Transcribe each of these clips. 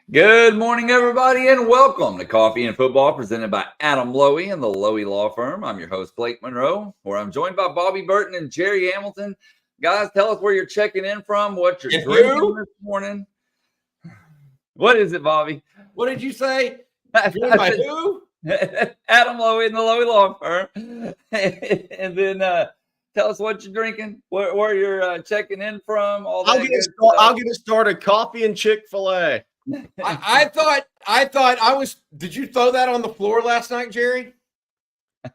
Good morning, everybody, and welcome to Coffee and Football presented by Adam Lowy and the Lowy Law Firm. I'm your host, Blake Monroe, where I'm joined by Bobby Burton and Jerry Hamilton. Guys, tell us where you're checking in from, what you're drinking this morning. What is it, Bobby? What did you say? Joined by who? Adam Lowy and the Lowy Law Firm. And then tell us what you're drinking, where you're checking in from, all that. I'll get it started. Coffee and Chick-fil-A. I thought I was. Did you throw that on the floor last night, Jerry?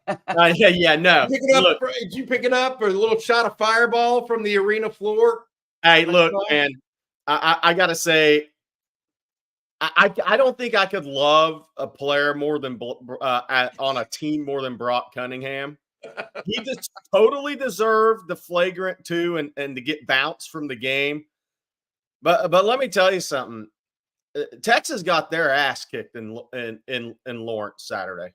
No. Did you pick it up, or a little shot of Fireball from the arena floor? Hey, look, man. I gotta say, I don't think I could love a player more than on a team more than Brock Cunningham. He just totally deserved the flagrant 2 and to get bounced from the game. But let me tell you something. Texas got their ass kicked in Lawrence Saturday,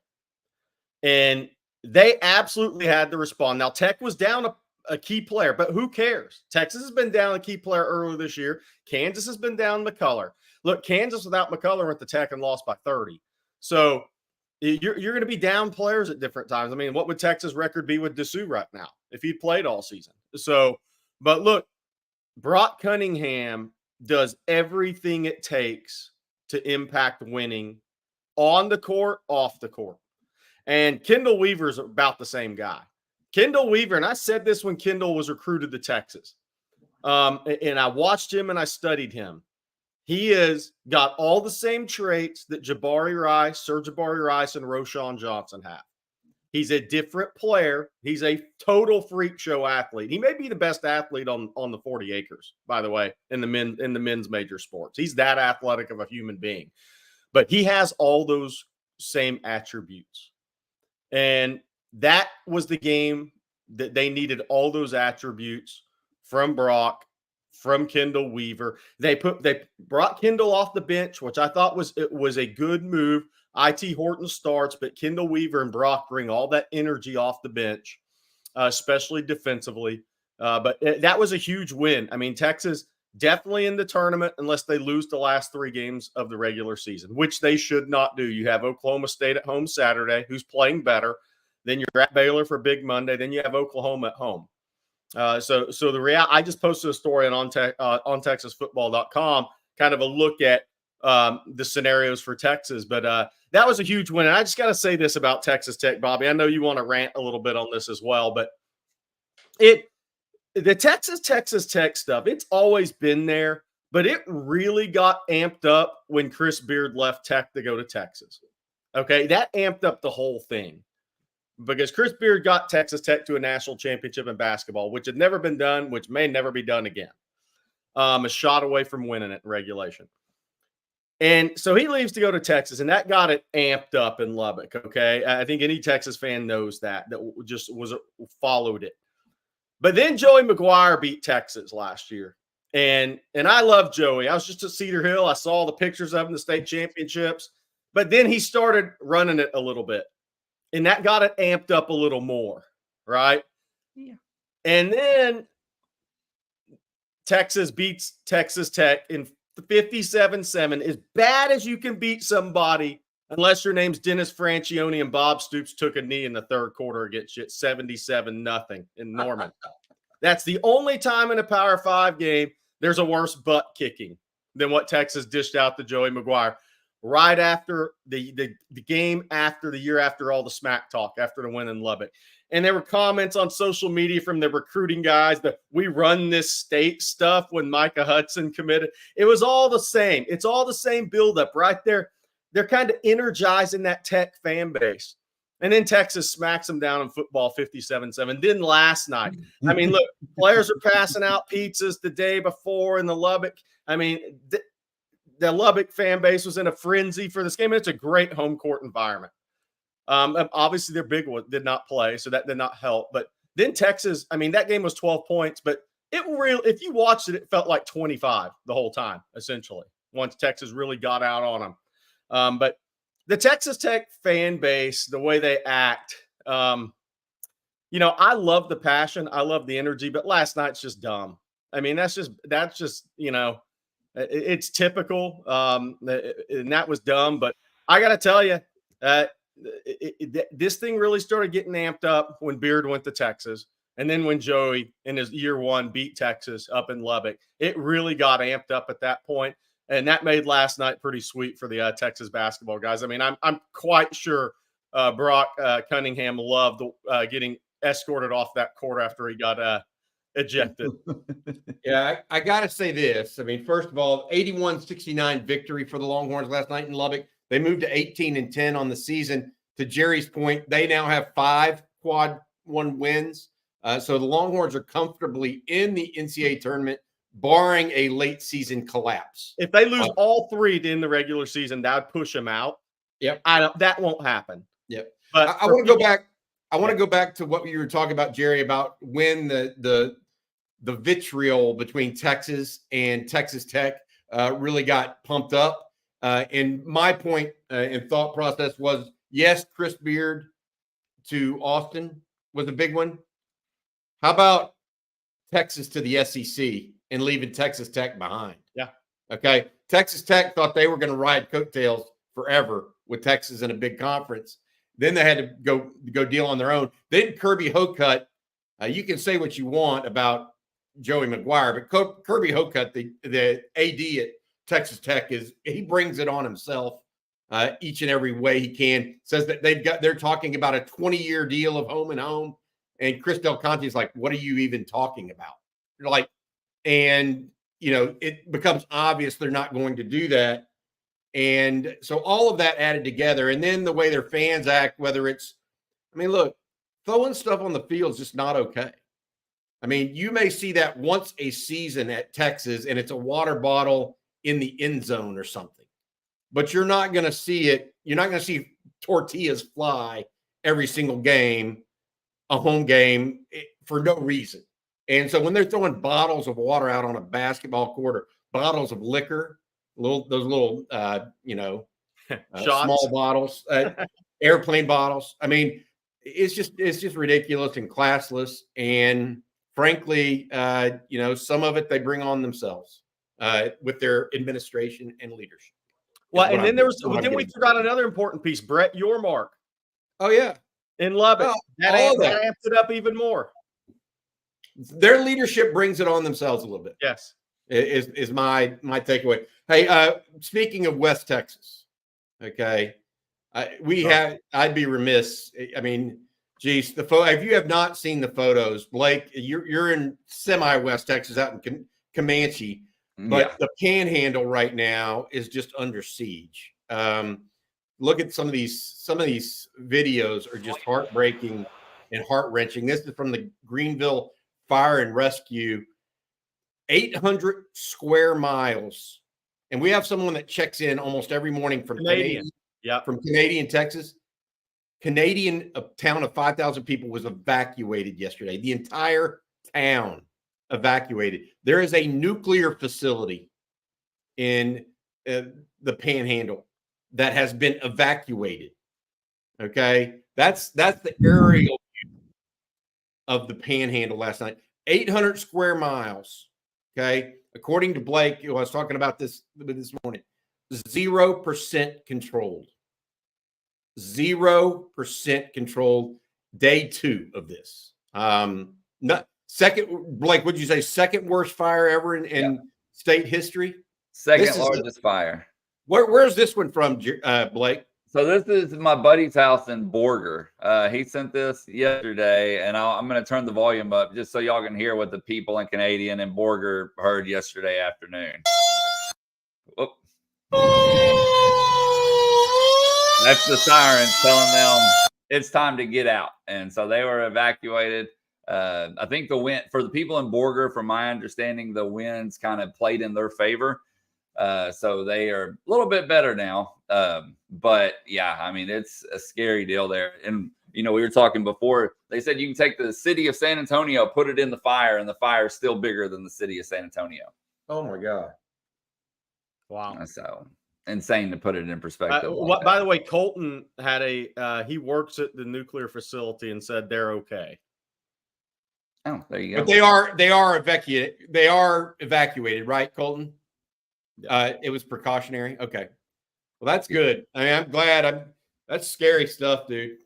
and they absolutely had to respond. Now, Tech was down a key player, but who cares? Texas has been down a key player earlier this year. Kansas has been down McCullough. Look, Kansas without McCullough went to Tech and lost by 30. So you're going to be down players at different times. I mean, what would Texas' record be with Dessou right now if he'd played all season? So, but look, Brock Cunningham does everything it takes to impact winning on the court, off the court. And Kendall Weaver's about the same guy. Kendall Weaver, and I said this when Kendall was recruited to Texas, and I watched him and I studied him. He has got all the same traits that Jabari Rice, Sir Jabari Rice, and Roshan Johnson have. He's a different player. He's a total freak show athlete. He may be the best athlete on the 40 acres, by the way, in the men's major sports. He's that athletic of a human being. But he has all those same attributes. And that was the game that they needed all those attributes from Brock, from Kendall Weaver. They brought Kendall off the bench, which I thought was a good move. IT Horton starts, but Kendall Weaver and Brock bring all that energy off the bench, especially defensively. But that was a huge win. I mean, Texas definitely in the tournament unless they lose the last 3 games of the regular season, which they should not do. You have Oklahoma State at home Saturday, who's playing better. Then you're at Baylor for Big Monday. Then you have Oklahoma at home. So I just posted a story on TexasFootball.com, kind of a look at the scenarios for Texas. But that was a huge win. And I just got to say this about Texas Tech, Bobby. I know you want to rant a little bit on this as well, but the Texas Tech stuff, it's always been there, but it really got amped up when Chris Beard left Tech to go to Texas. Okay, that amped up the whole thing because Chris Beard got Texas Tech to a national championship in basketball, which had never been done, which may never be done again. A shot away from winning it in regulation. And so he leaves to go to Texas, and that got it amped up in Lubbock, okay? I think any Texas fan knows that just followed it. But then Joey McGuire beat Texas last year. And I love Joey. I was just at Cedar Hill. I saw the pictures of him in the state championships. But then he started running it a little bit. And that got it amped up a little more, right? Yeah. And then Texas beats Texas Tech in 57-7. As bad as you can beat somebody, unless your name's Dennis Francione and Bob Stoops took a knee in the third quarter against you at 77-0 in Norman. That's the only time in a Power 5 game there's a worse butt kicking than what Texas dished out to Joey McGuire right after the game, after the year after all the smack talk, after the win in Lubbock. And there were comments on social media from the recruiting guys that we run this state stuff when Micah Hudson committed. It was all the same. It's all the same buildup right there. They're kind of energizing that Tech fan base. And then Texas smacks them down in football 57-7. Then last night, I mean, look, players are passing out pizzas the day before in the Lubbock. I mean, the Lubbock fan base was in a frenzy for this game. And it's a great home court environment. Obviously, their big one did not play, so that did not help. But then Texas, I mean, that game was 12 points, but if you watched it, it felt like 25 the whole time, essentially, once Texas really got out on them. But the Texas Tech fan base, the way they act, I love the passion. I love the energy, but last night's just dumb. I mean, that's just, It's typical, and that was dumb. But I got to tell you, this thing really started getting amped up when Beard went to Texas. And then when Joey in his year one beat Texas up in Lubbock, it really got amped up at that point. And that made last night pretty sweet for the Texas basketball guys. I mean, I'm quite sure Brock Cunningham loved getting escorted off that court after he got ejected. Yeah, I got to say this. I mean, first of all, 81-69 victory for the Longhorns last night in Lubbock. They moved to 18-10 on the season. To Jerry's point, they now have 5 quad 1 wins. So the Longhorns are comfortably in the NCAA tournament, barring a late season collapse. If they lose all 3 in the regular season, that would push them out. Yep. That won't happen. Yep. But I want to go back. I want to go back to what you were talking about, Jerry, about when the vitriol between Texas and Texas Tech really got pumped up. And my point and thought process was, yes, Chris Beard to Austin was a big one. How about Texas to the SEC and leaving Texas Tech behind? Yeah. Okay. Texas Tech thought they were going to ride coattails forever with Texas in a big conference. Then they had to go deal on their own. Then Kirby Hocutt, you can say what you want about Joey McGuire, but Kirby Hocutt, the AD at Texas Tech, he brings it on himself each and every way he can. Says that they're talking about a 20-year deal of home and home. And Chris Del Conte is like, what are you even talking about? Like, and it becomes obvious they're not going to do that. And so all of that added together, and then the way their fans act, whether it's, I mean, look, throwing stuff on the field is just not okay. I mean, you may see that once a season at Texas, and it's a water bottle in the end zone or something, but you're not going to see it. You're not going to see tortillas fly every single game, a home game, for no reason. And so when they're throwing bottles of water out on a basketball court, or bottles of liquor, those little small bottles, airplane bottles. I mean, it's just ridiculous and classless. And frankly, some of it they bring on themselves with their administration and leadership. Well, and then we forgot another important piece, Brett Yormark. Oh yeah, in Lubbock. That amped it up even more. Their leadership brings it on themselves a little bit. Yes, is my takeaway. Hey, speaking of West Texas, okay, I'd be remiss. I mean, geez, if you have not seen the photos, Blake, you're in semi-West Texas, out in Comanche, but the Panhandle right now is just under siege. Look at some of these videos are just heartbreaking and heart-wrenching. This is from the Greenville Fire and Rescue. 800 square miles. And we have someone that checks in almost every morning from Canadian. Yeah. From Canadian, Texas. Canadian, a town of 5,000 people, was evacuated yesterday. The entire town evacuated. There is a nuclear facility in the Panhandle that has been evacuated. Okay. That's the aerial view of the Panhandle last night. 800 square miles. Okay. According to Blake, I was talking about this morning, 0% controlled. 0% controlled. Day 2 of this. Blake, would you say second worst fire ever in state history? Second largest fire. Where's this one from, Blake? So this is my buddy's house in Borger. He sent this yesterday, and I'm going to turn the volume up just so y'all can hear what the people in Canadian and Borger heard yesterday afternoon. Whoop. That's the sirens telling them it's time to get out. And so they were evacuated. I think the wind, for the people in Borger, from my understanding, the winds kind of played in their favor. So they are a little bit better now. But yeah, I mean, it's a scary deal there. And, we were talking before, they said you can take the city of San Antonio, put it in the fire, and the fire is still bigger than the city of San Antonio. Oh my God. Wow. So insane to put it in perspective. By the way, Colton had he works at the nuclear facility and said they're okay. Oh, there you go. But they are evacuated. They are evacuated, right, Colton? It was precautionary. Okay. Well, that's good. I mean, I'm glad. That's scary stuff, dude.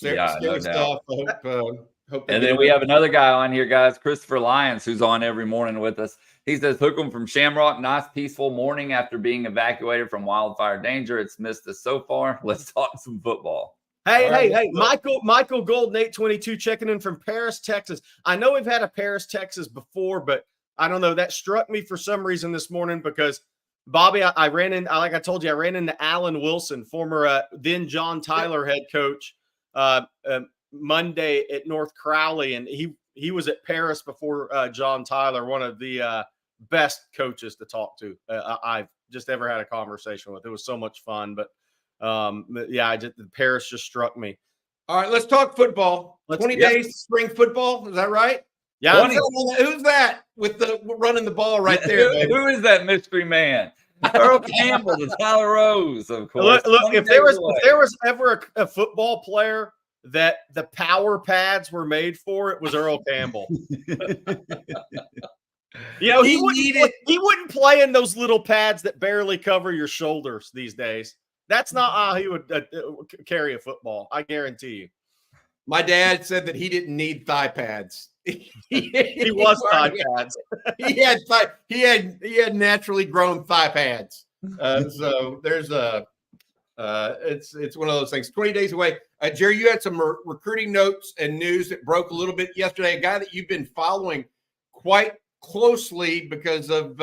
Yeah, no Scary doubt. stuff. I hope And then we have another guy on here, guys, Christopher Lyons, who's on every morning with us. He says, hook 'em from Shamrock. Nice, peaceful morning after being evacuated from wildfire danger. It's missed us so far. Let's talk some football. Hey, Michael Golden 822 checking in from Paris, Texas. I know we've had a Paris, Texas before, but I don't know. That struck me for some reason this morning because, Bobby, I ran in, like I told you, I ran into Alan Wilson, former then John Tyler head coach, Monday at North Crowley, and he was at Paris before John Tyler, one of the best coaches to talk to I've just ever had a conversation with. It was so much fun, but yeah, Paris just struck me. All right, let's talk football. 20 days to spring football, is that right? Yeah. Who's that with the running the ball right there? Who is that mystery man? Earl Campbell, the Tyler Rose, of course. Look, if there was ever a football player that the power pads were made for, it was Earl Campbell. You know, he wouldn't play in those little pads that barely cover your shoulders these days. That's not how he would carry a football. I guarantee you. My dad said that he didn't need thigh pads. He was thigh pads. He had naturally grown thigh pads. So there's it's one of those things. 20 days away. Jerry, you had some recruiting notes and news that broke a little bit yesterday. A guy that you've been following quite closely because of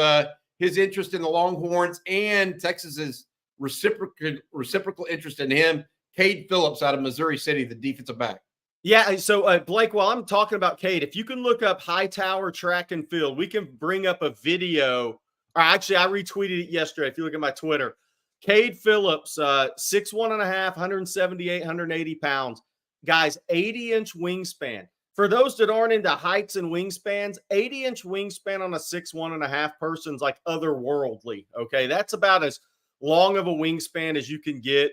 his interest in the Longhorns and Texas's reciprocal interest in him. Cade Phillips out of Missouri City, the defensive back. Yeah, so Blake, while I'm talking about Cade, if you can look up Hightower Track and Field, we can bring up a video. Or actually, I retweeted it yesterday. If you look at my Twitter, Cade Phillips, 6'1.5", 178, 180 pounds. Guys, 80-inch wingspan. For those that aren't into heights and wingspans, 80-inch wingspan on a 6'1.5" person's like otherworldly, okay? That's about as long of a wingspan as you can get.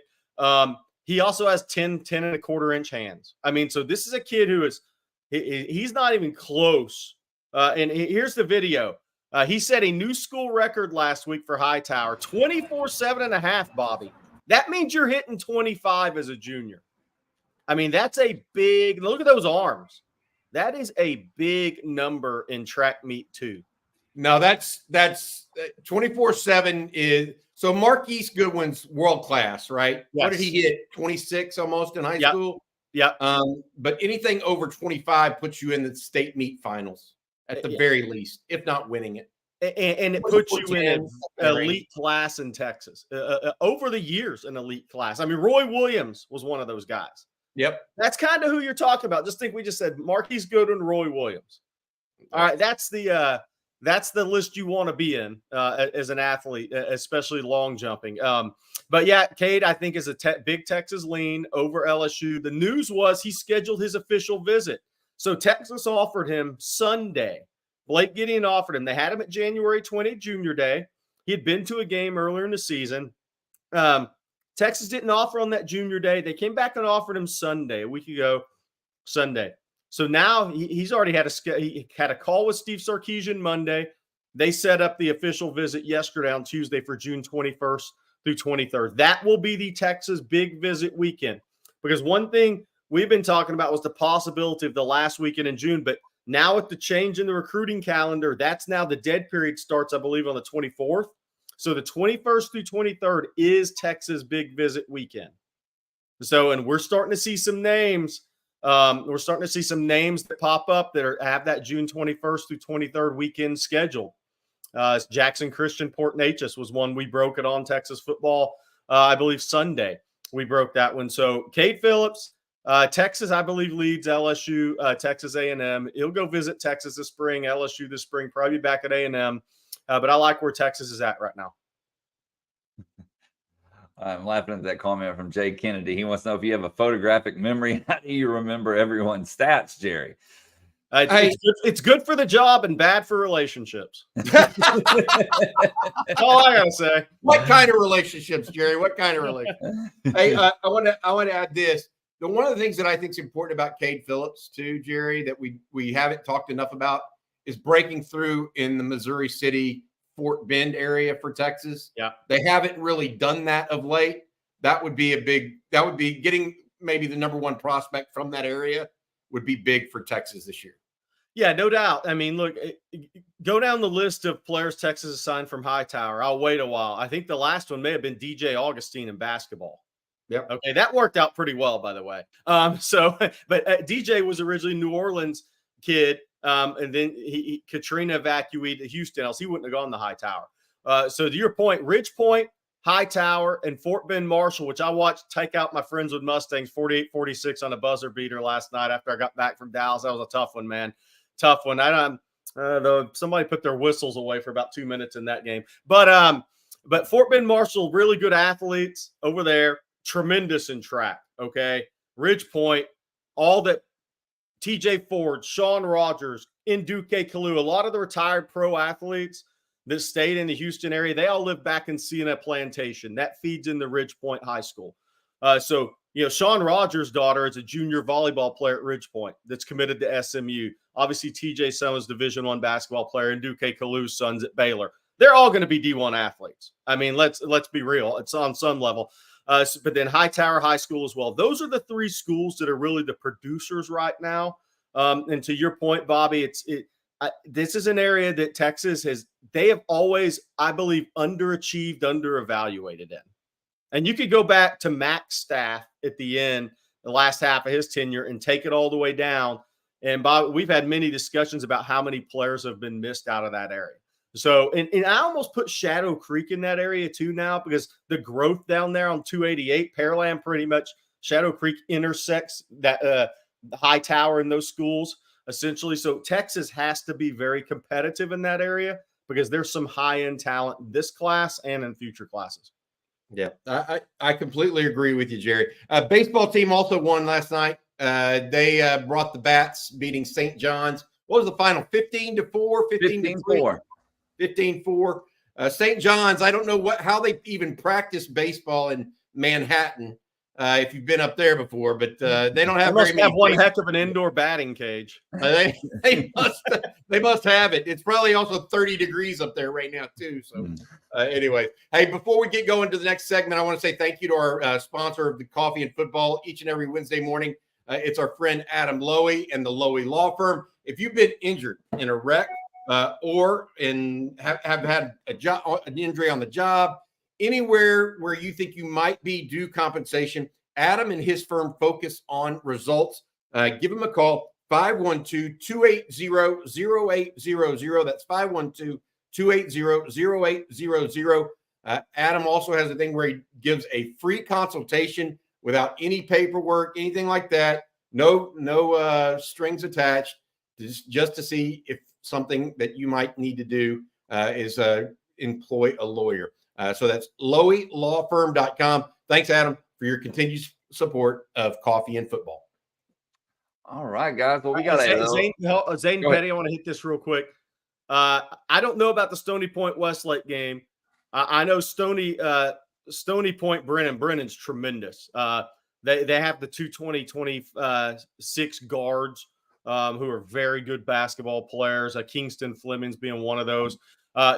He also has 10 and a quarter inch hands. I mean, so this is a kid who he's not even close. And here's the video. He set a new school record last week for Hightower, 24.7.5, Bobby. That means you're hitting 25 as a junior. I mean, that's a big, look at those arms. That is a big number in track meet too. No, that's 24/7 is so Marquise Goodwin's world class, right? Yes. What did he hit? 26 almost in high school. Yeah. But anything over 25 puts you in the state meet finals at the very least, if not winning it. And it puts you in an elite class in Texas. Over the years, an elite class. I mean, Roy Williams was one of those guys. Yep. That's kind of who you're talking about. Just think we just said Marquise Goodwin, Roy Williams. All right, that's the list you want to be in as an athlete, especially long jumping. But yeah, Cade, I think, is a big Texas lean over LSU. The news was he scheduled his official visit. So Texas offered him Sunday. Blake Gideon offered him. They had him at January 20, Junior Day. He had been to a game earlier in the season. Texas didn't offer on that Junior Day. They came back and offered him Sunday, a week ago, Sunday. So now he's already he had a call with Steve Sarkisian Monday. They set up the official visit yesterday on Tuesday for June 21st through 23rd. That will be the Texas big visit weekend, because one thing we've been talking about was the possibility of the last weekend in June. But now with the change in the recruiting calendar, that's now the dead period starts, I believe, on the 24th. So the 21st through 23rd is Texas big visit weekend. So, and we're starting to see some names. We're starting to see some names that pop up that have that June 21st through 23rd weekend scheduled. Jackson Christian Port Neches was one we broke it on Texas football. I believe Sunday we broke that one. So Cade Phillips, Texas, I believe, leads LSU, Texas A&M. He'll go visit Texas this spring, LSU this spring, probably back at A&M. But I like where Texas is at right now. I'm laughing at that comment from Jay Kennedy. He wants to know if you have a photographic memory. How do you remember everyone's stats, Jerry? It's good for the job and bad for relationships. That's all I gotta say. What kind of relationships, Jerry? What kind of relationships? Hey, I want to add this. One of the things that I think is important about Cade Phillips too, Jerry, that we haven't talked enough about is breaking through in the Missouri City Fort Bend area for Texas. Yeah. They haven't really done that of late. That would be getting maybe the number one prospect from that area would be big for Texas this year. Yeah, no doubt. I mean, look, go down the list of players Texas assigned from Hightower. I'll wait a while. I think the last one may have been DJ Augustine in basketball. Yep. Okay, that worked out pretty well, by the way. But DJ was originally a New Orleans kid, and then Katrina evacuated to Houston, else he wouldn't have gone to Hightower. So to your point, Ridge Point, Hightower, and Fort Bend Marshall, which I watched take out my friends with Mustangs 48-46 on a buzzer beater last night after I got back from Dallas. That was a tough one, man. Tough one. Somebody put their whistles away for about 2 minutes in that game. But Fort Bend Marshall, really good athletes over there. Tremendous in track. Okay. Ridge Point, all that TJ Ford, Sean Rogers, Nduke Kalu, a lot of the retired pro athletes that stayed in the Houston area, they all live back in Siena Plantation. That feeds in the Ridge Point High School. So Sean Rogers' daughter is a junior volleyball player at Ridge Point that's committed to SMU. Obviously, TJ Summers, Division I basketball player, and Nduke Kalu's sons at Baylor. They're all going to be D1 athletes. I mean, let's be real. It's on some level. But then Hightower High School as well. Those are the three schools that are really the producers right now. And to your point, Bobby, this is an area that Texas they have always, I believe, underachieved, underevaluated in. And you could go back to Mac's staff at the end, the last half of his tenure, and take it all the way down. And Bob, we've had many discussions about how many players have been missed out of that area. So, and I almost put Shadow Creek in that area too now, because the growth down there on 288, Pearland, pretty much Shadow Creek intersects that Hightower in those schools essentially. So Texas has to be very competitive in that area because there's some high-end talent in this class and in future classes. Yeah, I completely agree with you, Jerry. Baseball team also won last night. They brought the bats, beating St. John's. What was the final? 15-4, 15-4. 15-4. St. John's, I don't know how they even practice baseball in Manhattan. If you've been up there before, but they don't have very many. One heck of an indoor batting cage. They must have it. It's probably also 30 degrees up there right now too. So anyway, hey, before we get going to the next segment, I want to say thank you to our sponsor of the Coffee and Football each and every Wednesday morning. It's our friend Adam Lowy and the Lowy Law Firm. If you've been injured in a wreck or have had an injury on the job, anywhere where you think you might be due compensation, Adam and his firm focus on results. Give him a call, 512-280-0800. That's 512-280-0800. Adam also has a thing where he gives a free consultation without any paperwork, anything like that. No strings attached, just to see if something that you might need to do is employ a lawyer. So that's LowyLawFirm.com. Thanks, Adam, for your continued support of Coffee and Football. All right, guys. Well, we got Zane Petty. I want to hit this real quick. I don't know about the Stony Point Westlake game. I know Stony Point Brennan's tremendous. They have the 220-26 guards who are very good basketball players. Kingston Fleming's being one of those.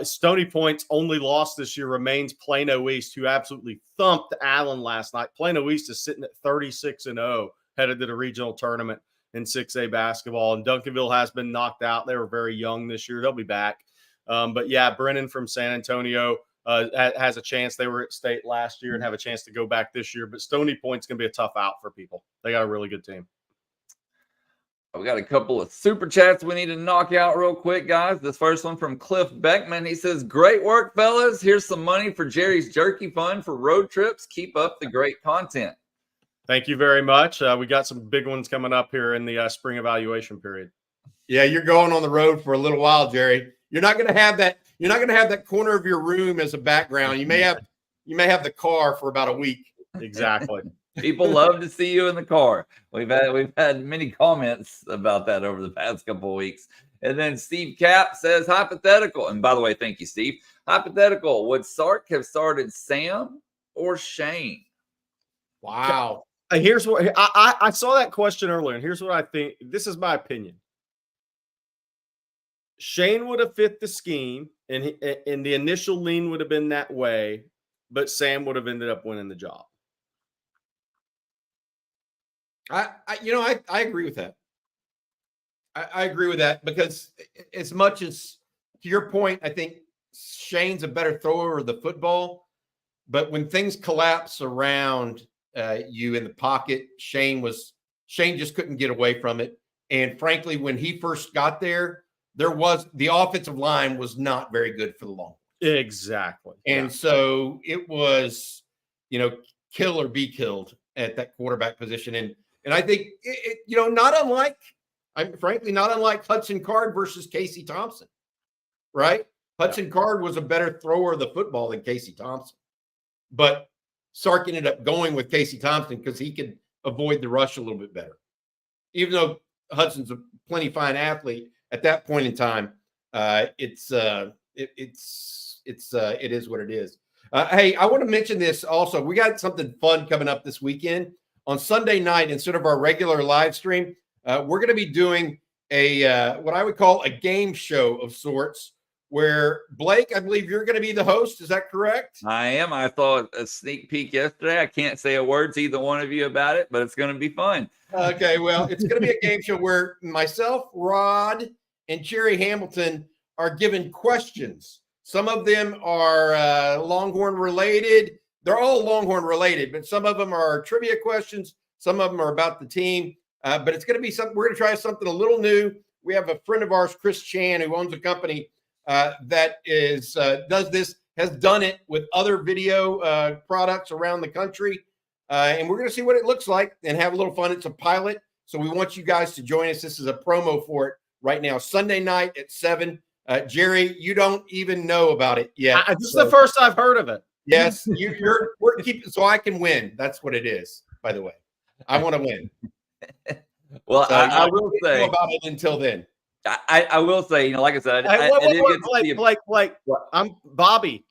Stony Point's only loss this year remains Plano East, who absolutely thumped Allen last night. Plano East is sitting at 36-0, headed to the regional tournament in 6A basketball. And Duncanville has been knocked out. They were very young this year. They'll be back. But yeah, Brennan from San Antonio has a chance. They were at state last year and have a chance to go back this year. But Stony Point's going to be a tough out for people. They got a really good team. We got a couple of super chats we need to knock out real quick, guys. This first one from Cliff Beckman. He says, great work, fellas. Here's some money for Jerry's Jerky Fund for road trips. Keep up the great content. Thank you very much. We got some big ones coming up here in the spring evaluation period. Yeah, you're going on the road for a little while, Jerry. You're not going to have that. You're not going to have that corner of your room as a background. You may have the car for about a week. Exactly. People love to see you in the car. We've had many comments about that over the past couple of weeks. And then Steve Cap says, hypothetical. And by the way, thank you, Steve. Hypothetical. Would Sark have started Sam or Shane? Wow. Here's what I saw that question earlier, and here's what I think. This is my opinion. Shane would have fit the scheme and the initial lean would have been that way, but Sam would have ended up winning the job. I agree with that. I agree with that because as much as, to your point, I think Shane's a better thrower of the football, but when things collapse around you in the pocket, Shane just couldn't get away from it. And frankly, when he first got there, the offensive line was not very good for the Longhorns. exactly. And so it was, kill or be killed at that quarterback position. And I think not unlike Hudson Card versus Casey Thompson, right? Hudson Card was a better thrower of the football than Casey Thompson, but Sark ended up going with Casey Thompson because he could avoid the rush a little bit better. Even though Hudson's a plenty fine athlete at that point in time, it is what it is. Hey, I want to mention this also. We got something fun coming up this weekend. On Sunday night, instead of our regular live stream, we're going to be doing what I would call a game show of sorts, where Blake, I believe you're going to be the host. Is that correct? I am. I thought a sneak peek yesterday. I can't say a word to either one of you about it, but it's going to be fun. Okay, well, it's going to be a game show where myself, Rod, and Jerry Hamilton are given questions. Some of them are Longhorn related. They're all Longhorn related, but some of them are trivia questions. Some of them are about the team. But it's going to be something. We're going to try something a little new. We have a friend of ours, Chris Chan, who owns a company that does this, has done it with other video products around the country. And we're going to see what it looks like and have a little fun. It's a pilot. So we want you guys to join us. This is a promo for it right now, Sunday night at 7. Jerry, you don't even know about it yet. This is the first I've heard of it. Yes, we're keeping so I can win. That's what it is, by the way. I want to win. Well, So I will say about it until then. I will say, like I said, Blake, I'm Bobby.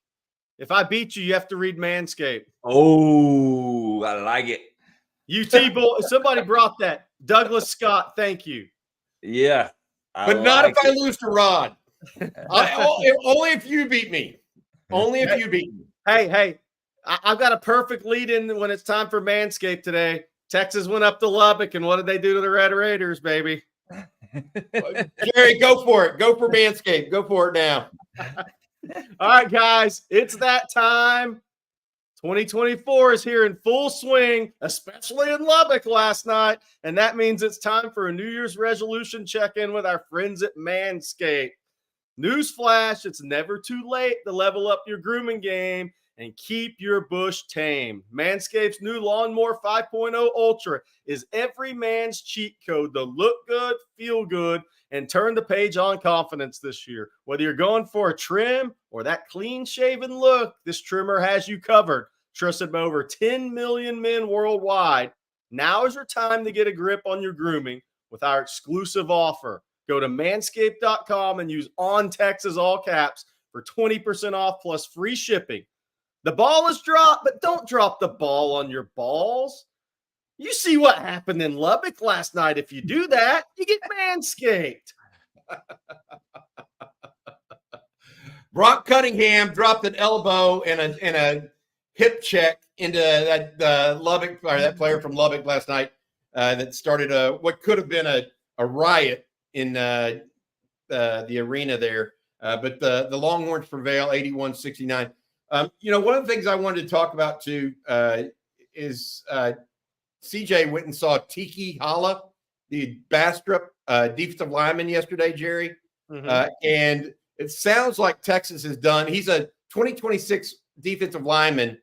If I beat you, you have to read Manscaped. Oh, I like it. UT somebody brought that. Douglas Scott, thank you. Yeah. But not if I lose to Rod. Only if you beat me. Only if you beat me. Hey, I've got a perfect lead in when it's time for Manscaped today. Texas went up to Lubbock, and what did they do to the Red Raiders, baby? Jerry, go for it. Go for Manscaped. Go for it now. All right, guys, it's that time. 2024 is here in full swing, especially in Lubbock last night, and that means it's time for a New Year's resolution check-in with our friends at Manscaped. Newsflash, it's never too late to level up your grooming game and keep your bush tame. Manscaped's new Lawnmower 5.0 Ultra is every man's cheat code to look good, feel good, and turn the page on confidence this year. Whether you're going for a trim or that clean-shaven look, this trimmer has you covered. Trusted by over 10 million men worldwide. Now is your time to get a grip on your grooming with our exclusive offer. Go to manscaped.com and use OnTexas all caps for 20% off plus free shipping. The ball is dropped, but don't drop the ball on your balls. You see what happened in Lubbock last night. If you do that, you get Manscaped. Brock Cunningham dropped an elbow and a hip check into that Lubbock, or that player from Lubbock last night that started what could have been a riot in the arena there. But the Longhorns prevail 81-69. One of the things I wanted to talk about too is CJ went and saw Tiki Hala, the Bastrop defensive lineman yesterday, Jerry. Mm-hmm. And it sounds like Texas has done, he's a 2026 defensive lineman.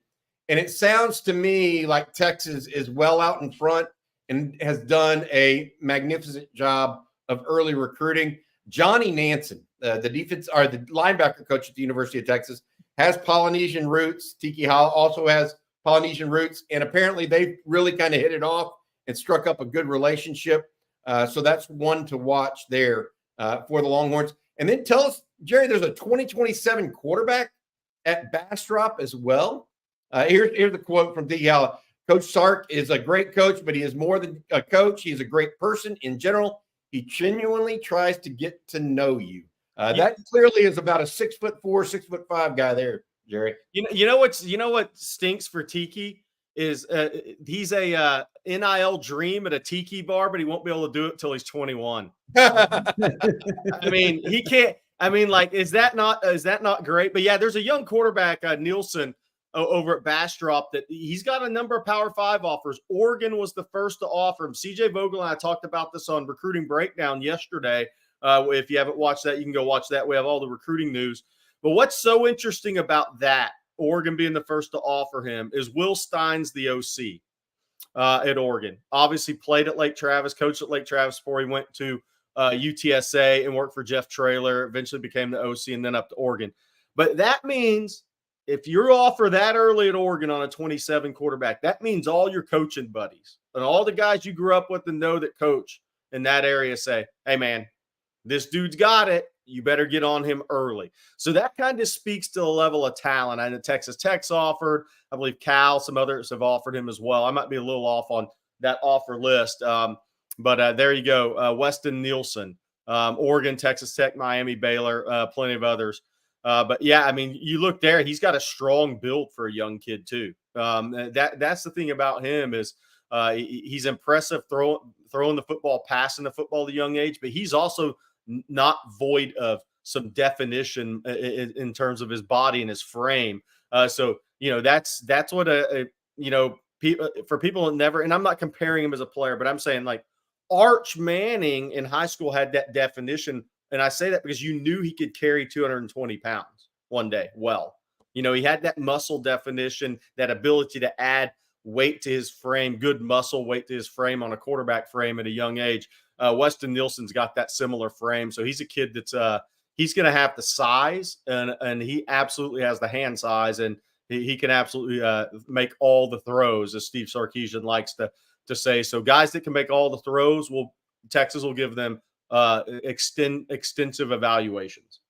And it sounds to me like Texas is well out in front and has done a magnificent job of early recruiting. Johnny Nansen, the linebacker coach at the University of Texas, has Polynesian roots. Tiki Hala also has Polynesian roots. And apparently they've really kind of hit it off and struck up a good relationship. So that's one to watch there for the Longhorns. And then tell us, Jerry, there's a 2027 quarterback at Bastrop as well. Here's the quote from Tiki Hala. Coach Sark is a great coach, but he is more than a coach. He's a great person in general. He genuinely tries to get to know you. That clearly is about a 6'4", 6'5" guy there, Jerry. You know what stinks for Tiki is he's a NIL dream at a tiki bar, but he won't be able to do it till he's 21. I mean, he can't. I mean, like, is that not great? But yeah, there's a young quarterback, Nielsen, over at Bastrop, that he's got a number of Power 5 offers. Oregon was the first to offer him. CJ Vogel and I talked about this on Recruiting Breakdown yesterday. If you haven't watched that, you can go watch that. We have all the recruiting news. But what's so interesting about that, Oregon being the first to offer him, is Will Stein's the OC at Oregon. Obviously played at Lake Travis, coached at Lake Travis before he went to UTSA and worked for Jeff Traylor, eventually became the OC and then up to Oregon. But that means if you're offered that early at Oregon on a 27 quarterback, that means all your coaching buddies and all the guys you grew up with and know that coach in that area say, hey, man, this dude's got it. You better get on him early. So that kind of speaks to the level of talent. I know Texas Tech's offered. I believe Cal, some others have offered him as well. I might be a little off on that offer list. But there you go. Weston Nielsen, Oregon, Texas Tech, Miami, Baylor, plenty of others. But yeah, I mean, you look there, he's got a strong build for a young kid too. That's the thing about him is he's impressive throwing the football, passing the football at a young age, but he's also not void of some definition in terms of his body and his frame. So, you know, that's what for people that never, and I'm not comparing him as a player, but I'm saying like Arch Manning in high school had that definition. And I say that because you knew he could carry 220 pounds one day. Well, you know, he had that muscle definition, that ability to add weight to his frame, good muscle weight to his frame on a quarterback frame at a young age. Weston Nielsen's got that similar frame. So he's a kid that's he's going to have the size and he absolutely has the hand size, and he can absolutely make all the throws, as Steve Sarkisian likes to say. So guys that can make all the throws, Texas will give them extensive evaluations.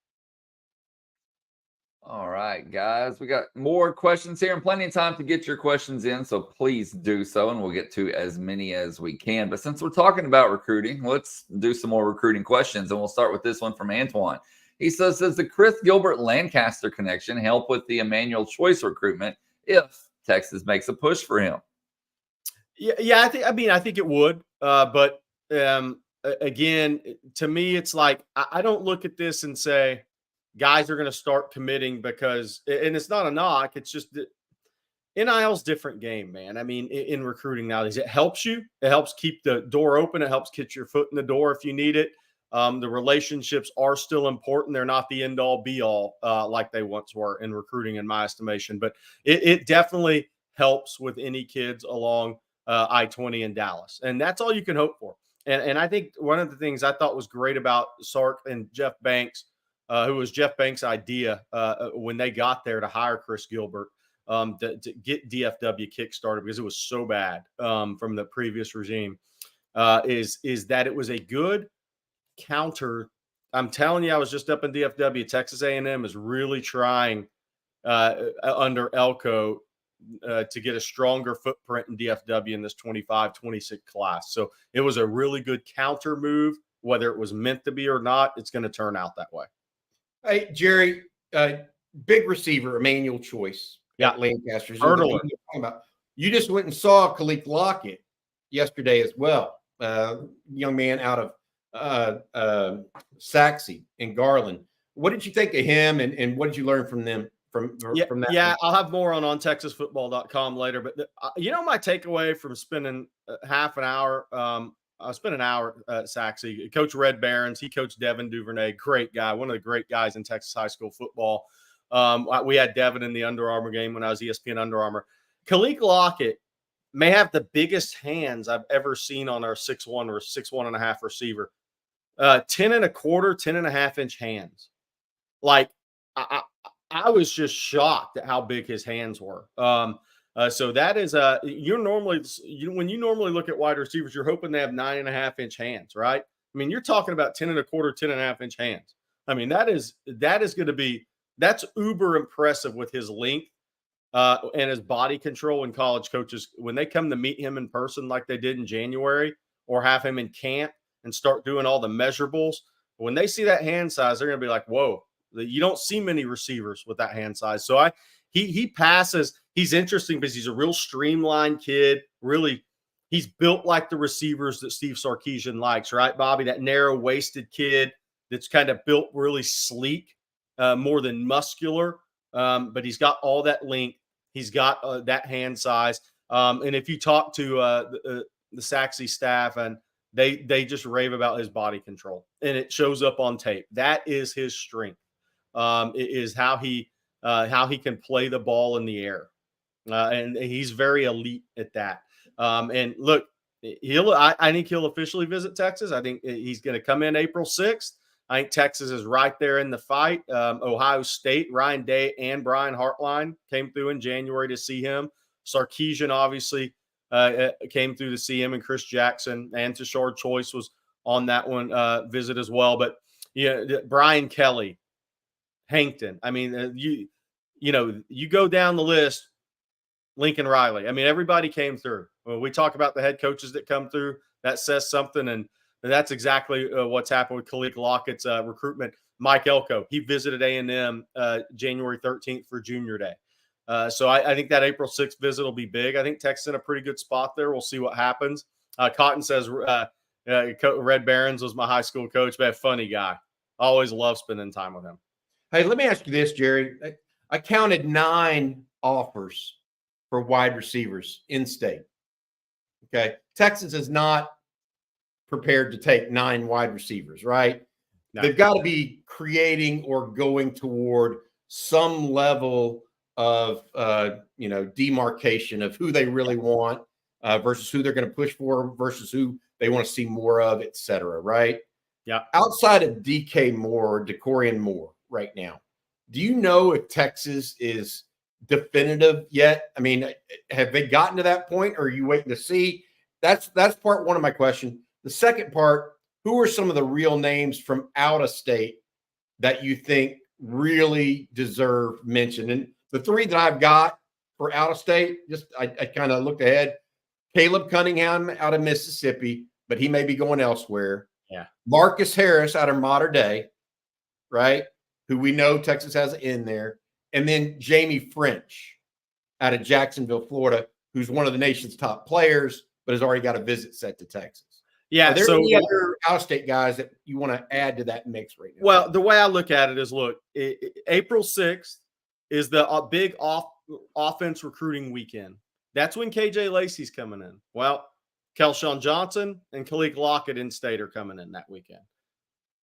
All right, guys, we got more questions here and plenty of time to get your questions in, so please do so, and we'll get to as many as we can. But since we're talking about recruiting, let's do some more recruiting questions, and we'll start with this one from Antoine. He says, does the Chris Gilbert Lancaster connection help with the Emmanuel Choice recruitment if Texas makes a push for him? Yeah, I think it would, but again, to me, it's like I don't look at this and say guys are going to start committing because, and it's not a knock, it's just that NIL's different game, man. I mean, in recruiting nowadays, it helps you. It helps keep the door open. It helps get your foot in the door if you need it. The relationships are still important. They're not the end all be all like they once were in recruiting, in my estimation. But it definitely helps with any kids along I-20 in Dallas. And that's all you can hope for. And I think one of the things I thought was great about Sark and Jeff Banks, who was Jeff Banks' idea when they got there to hire Chris Gilbert, to get DFW kickstarted because it was so bad from the previous regime, is that it was a good counter. I'm telling you, I was just up in DFW. Texas A&M is really trying under Elko to get a stronger footprint in DFW in this 25-26 class. So it was a really good counter move. Whether it was meant to be or not, it's going to turn out that way. Hey, Jerry, big receiver, Emmanuel Choice. Yeah, Lancaster's. You just went and saw Khalif Lockett yesterday as well. Young man out of Saxe in Garland. What did you think of him, and what did you learn from them? From that? Yeah, I'll have more on TexasFootball.com later. But my takeaway from spending half an hour, I spent an hour at Saxe. Coach Red Barons, he coached Devin Duvernay, great guy, one of the great guys in Texas high school football. We had Devin in the Under Armour game when I was ESPN Under Armour. Khalif Lockett may have the biggest hands I've ever seen on our 6'1" or 6'1.5" receiver. 10 and a half inch hands. Like I was just shocked at how big his hands were. So that is when you normally look at wide receivers, you're hoping they have 9.5 inch hands, right? I mean, you're talking about 10 and a half inch hands. I mean, that's uber impressive with his length and his body control. And college coaches, when they come to meet him in person, like they did in January, or have him in camp and start doing all the measurables, When they see that hand size, they're going to be like, whoa, you don't see many receivers with that hand size. So he passes. He's interesting because he's a real streamlined kid. Really, he's built like the receivers that Steve Sarkisian likes, right, Bobby? That narrow-waisted kid that's kind of built really sleek, more than muscular. But he's got all that length. He's got that hand size. And if you talk to the Saxy staff, and they just rave about his body control, and it shows up on tape. That is his strength. It is how he can play the ball in the air, and he's very elite at that. And look, I think he'll officially visit Texas. I think he's going to come in April 6th. I think Texas is right there in the fight. Ohio State, Ryan Day and Brian Hartline came through in January to see him. Sarkisian obviously came through to see him, and Chris Jackson and Tashard Choice was on that one visit as well. But Brian Kelly, Hankton. I mean, you go down the list. Lincoln Riley. I mean, everybody came through. When we talk about the head coaches that come through, that says something, and that's exactly what's happened with Khalid Lockett's recruitment. Mike Elko, he visited A&M January 13th for Junior Day. So I think that April 6th visit will be big. I think Texas in a pretty good spot there. We'll see what happens. Cotton says Red Barons was my high school coach, but a funny guy. Always love spending time with him. Hey, let me ask you this, Jerry. I counted 9 offers for wide receivers in state. Okay. Texas is not prepared to take 9 wide receivers, right? No. They've got to be creating or going toward some level of, demarcation of who they really want versus who they're going to push for versus who they want to see more of, et cetera, right? Yeah. Outside of DK Moore, Decorian Moore right now, do you know if Texas is definitive yet? I mean, have they gotten to that point, or are you waiting to see? That's part one of my question. The second part, who are some of the real names from out of state that you think really deserve mention? And the 3 that I've got for out of state, I kind of looked ahead. Caleb Cunningham out of Mississippi, but he may be going elsewhere. Yeah. Marcus Harris out of Mater Dei, right? Who we know Texas has in there. And then Jamie French out of Jacksonville, Florida, who's one of the nation's top players, but has already got a visit set to Texas. Yeah. Are there any other out-of-state guys that you want to add to that mix right now? Well, the way I look at it is, April 6th is the big offense recruiting weekend. That's when KJ Lacey's coming in. Well, Kelshawn Johnson and Khalid Lockett in state are coming in that weekend.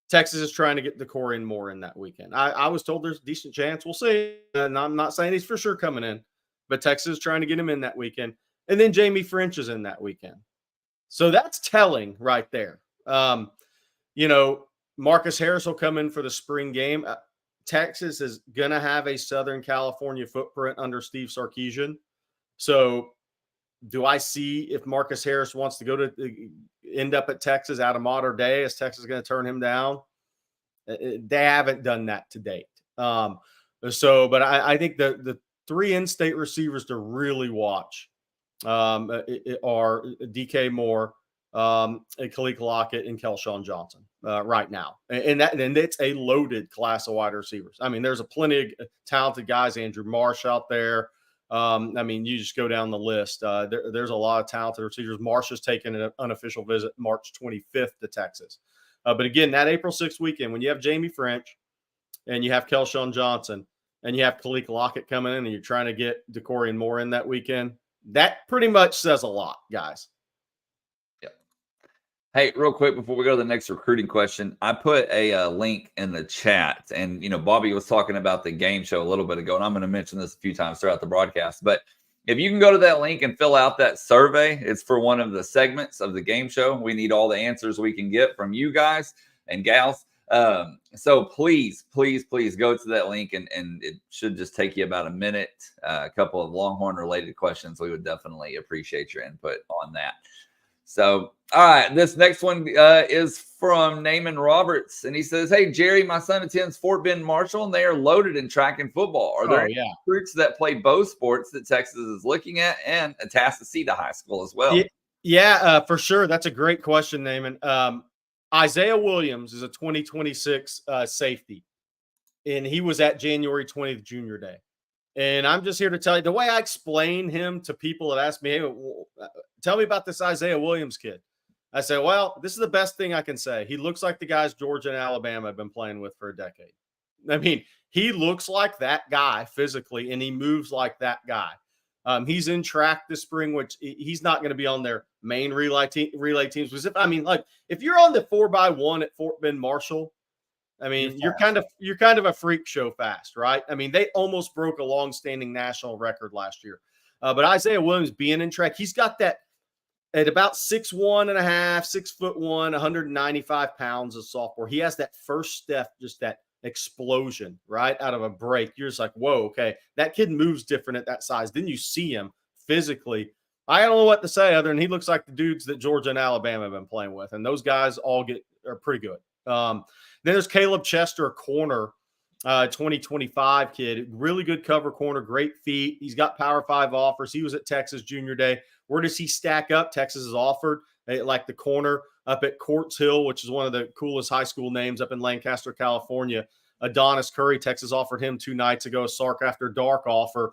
Texas is trying to get Decorian Moore in that weekend. I was told there's a decent chance. We'll see. And I'm not saying he's for sure coming in, but Texas is trying to get him in that weekend. And then Jamie French is in that weekend. So that's telling right there. Marcus Harris will come in for the spring game. Texas is going to have a Southern California footprint under Steve Sarkisian. So do I see if Marcus Harris wants to go to end up at Texas out of Mater Dei? Is Texas going to turn him down? They haven't done that to date. But I think the 3 in-state receivers to really watch are DK Moore, Khalid Lockett, and Kelshawn Johnson right now. And it's a loaded class of wide receivers. I mean, there's a plenty of talented guys. Andrew Marsh out there. You just go down the list. There's a lot of talented receivers. Marsh has taken an unofficial visit March 25th to Texas. But again, that April 6th weekend, when you have Jamie French and you have Kelshawn Johnson and you have Khalid Lockett coming in and you're trying to get Decorian Moore in that weekend, that pretty much says a lot, guys. Yep. Hey, real quick before we go to the next recruiting question, I put a link in the chat, and Bobby was talking about the game show a little bit ago, and I'm going to mention this a few times throughout the broadcast. But if you can go to that link and fill out that survey, it's for one of the segments of the game show. We need all the answers we can get from you guys and gals. So please go to that link, and it should just take you about a minute. A couple of Longhorn related questions. We would definitely appreciate your input on that. So, all right, this next one is from Naaman Roberts, and he says, "Hey, Jerry, my son attends Fort Bend Marshall, and they are loaded in track and football. Are there recruits that play both sports that Texas is looking at, and Atascocita High School as well?" Yeah, for sure. That's a great question, Naaman. Isaiah Williams is a 2026 safety, and he was at January 20th Junior Day. And I'm just here to tell you, the way I explain him to people that ask me, hey, tell me about this Isaiah Williams kid. I say, well, this is the best thing I can say. He looks like the guys Georgia and Alabama have been playing with for a decade. I mean, he looks like that guy physically, and he moves like that guy. He's in track this spring, which he's not going to be on their main relay teams. Because if you're on the 4x1 at Fort Bend Marshall, I mean, you're kind of a freak show fast, right? I mean, they almost broke a long-standing national record last year. But Isaiah Williams being in track, he's got that at about 6'1 and a half, 6'1", 195 pounds as a sophomore. He has that first step, just that explosion, right, out of a break. You're just like, whoa, okay, that kid moves different at that size. Then you see him physically. I don't know what to say other than he looks like the dudes that Georgia and Alabama have been playing with, and those guys all are pretty good. Then there's Caleb Chester, a corner, 2025 kid, really good cover corner, great feet. He's got Power 5 offers. He was at Texas Junior Day. Where does he stack up? Texas has offered like the corner up at Courts Hill, which is one of the coolest high school names up in Lancaster, California. Adonis Curry, Texas offered him 2 nights ago, a Sark After Dark offer.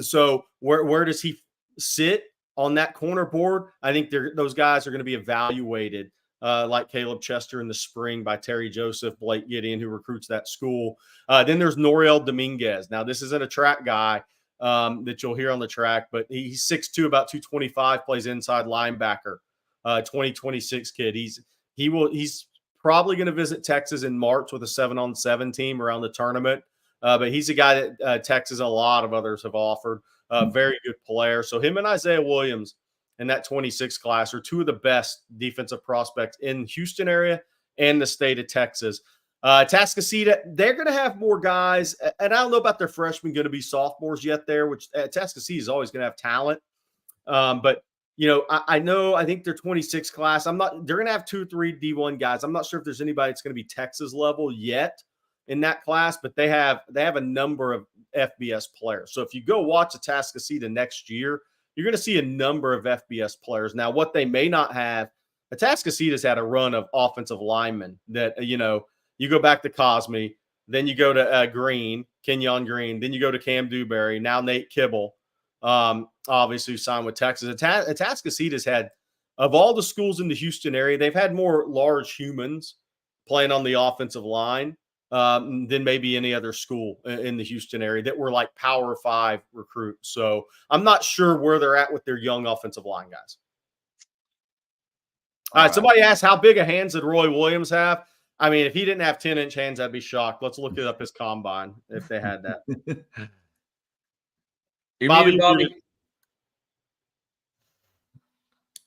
So where does he sit on that corner board? I think those guys are going to be evaluated like Caleb Chester in the spring by Terry Joseph, Blake Gideon, who recruits that school. Then there's Noriel Dominguez. Now, this isn't a track guy that you'll hear on the track, but he's 6'2", about 225, plays inside linebacker, 2026 kid. He's probably going to visit Texas in March with a 7-on-7 team around the tournament. But he's a guy that Texas and a lot of others have offered. Very good player. So him and Isaiah Williams in that 26 class are 2 of the best defensive prospects in Houston area and the state of Texas. Tascasita, they're going to have more guys, and I don't know about their freshmen going to be sophomores yet there, which Tascasita is always going to have talent. But, I think their 26 class, they're going to have 2 or 3 D1 guys. I'm not sure if there's anybody that's going to be Texas level yet in that class, but they have a number of FBS players. So if you go watch a Tascasita next year, you're going to see a number of FBS players. Now, what they may not have, Tascasita's had a run of offensive linemen that, you go back to Cosme, then you go to Kenyon Green, then you go to Cam Dewberry, now Nate Kibble, obviously who signed with Texas. Tascasita's had, of all the schools in the Houston area, they've had more large humans playing on the offensive line than maybe any other school in the Houston area that were like Power 5 recruits. So I'm not sure where they're at with their young offensive line guys. All right. Somebody asked how big a hands did Roy Williams have? I mean, if he didn't have 10-inch hands, I'd be shocked. Let's look it up his combine if they had that. Bobby.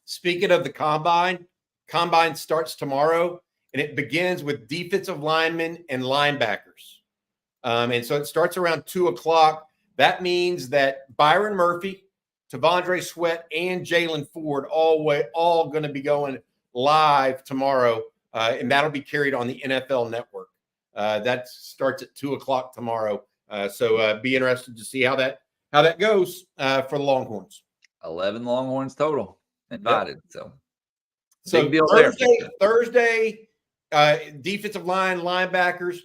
Speaking of the combine starts tomorrow. And it begins with defensive linemen and linebackers. And so it starts around 2:00. That means that Byron Murphy, Tavondre Sweat, and Jalen Ford all going to be going live tomorrow. And that'll be carried on the NFL Network. That starts at 2:00 tomorrow. So be interested to see how that goes for the Longhorns. 11 Longhorns total invited. Yep. So big deal Thursday, defensive line, linebackers.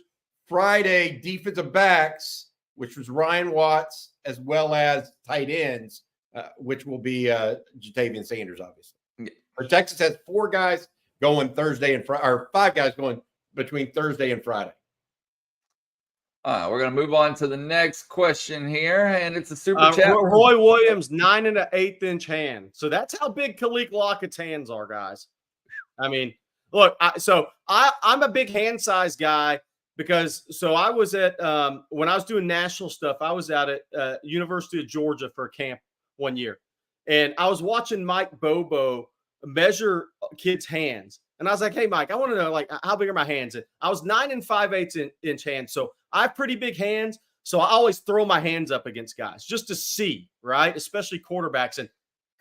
Friday, defensive backs, which was Ryan Watts, as well as tight ends, which will be Jatavian Sanders, obviously. Yeah. Texas has 4 guys going Thursday and Friday, or 5 guys going between Thursday and Friday. We're going to move on to the next question here, and it's a super chat. Roy Williams, 9 1/8-inch hand. So that's how big Khalid Lockett's hands are, guys. I mean, look, I'm a big hand size guy because I was at when I was doing national stuff, I was out at University of Georgia for a camp one year, and I was watching Mike Bobo measure kids' hands, and I was like, "Hey, Mike, I want to know like how big are my hands?" And I was 9 5/8-inch hands, so I have pretty big hands. So I always throw my hands up against guys just to see, right? Especially quarterbacks. And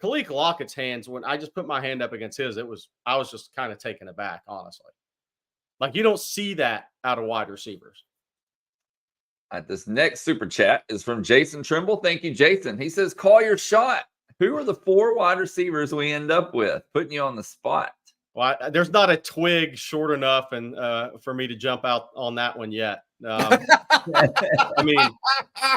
Khalid Lockett's hands, when I just put my hand up against his, I was just kind of taken aback, honestly. Like you don't see that out of wide receivers. This next super chat is from Jason Trimble. Thank you, Jason. He says, call your shot. Who are the 4 wide receivers we end up with? Putting you on the spot. Well, there's not a twig short enough and for me to jump out on that one yet. I mean,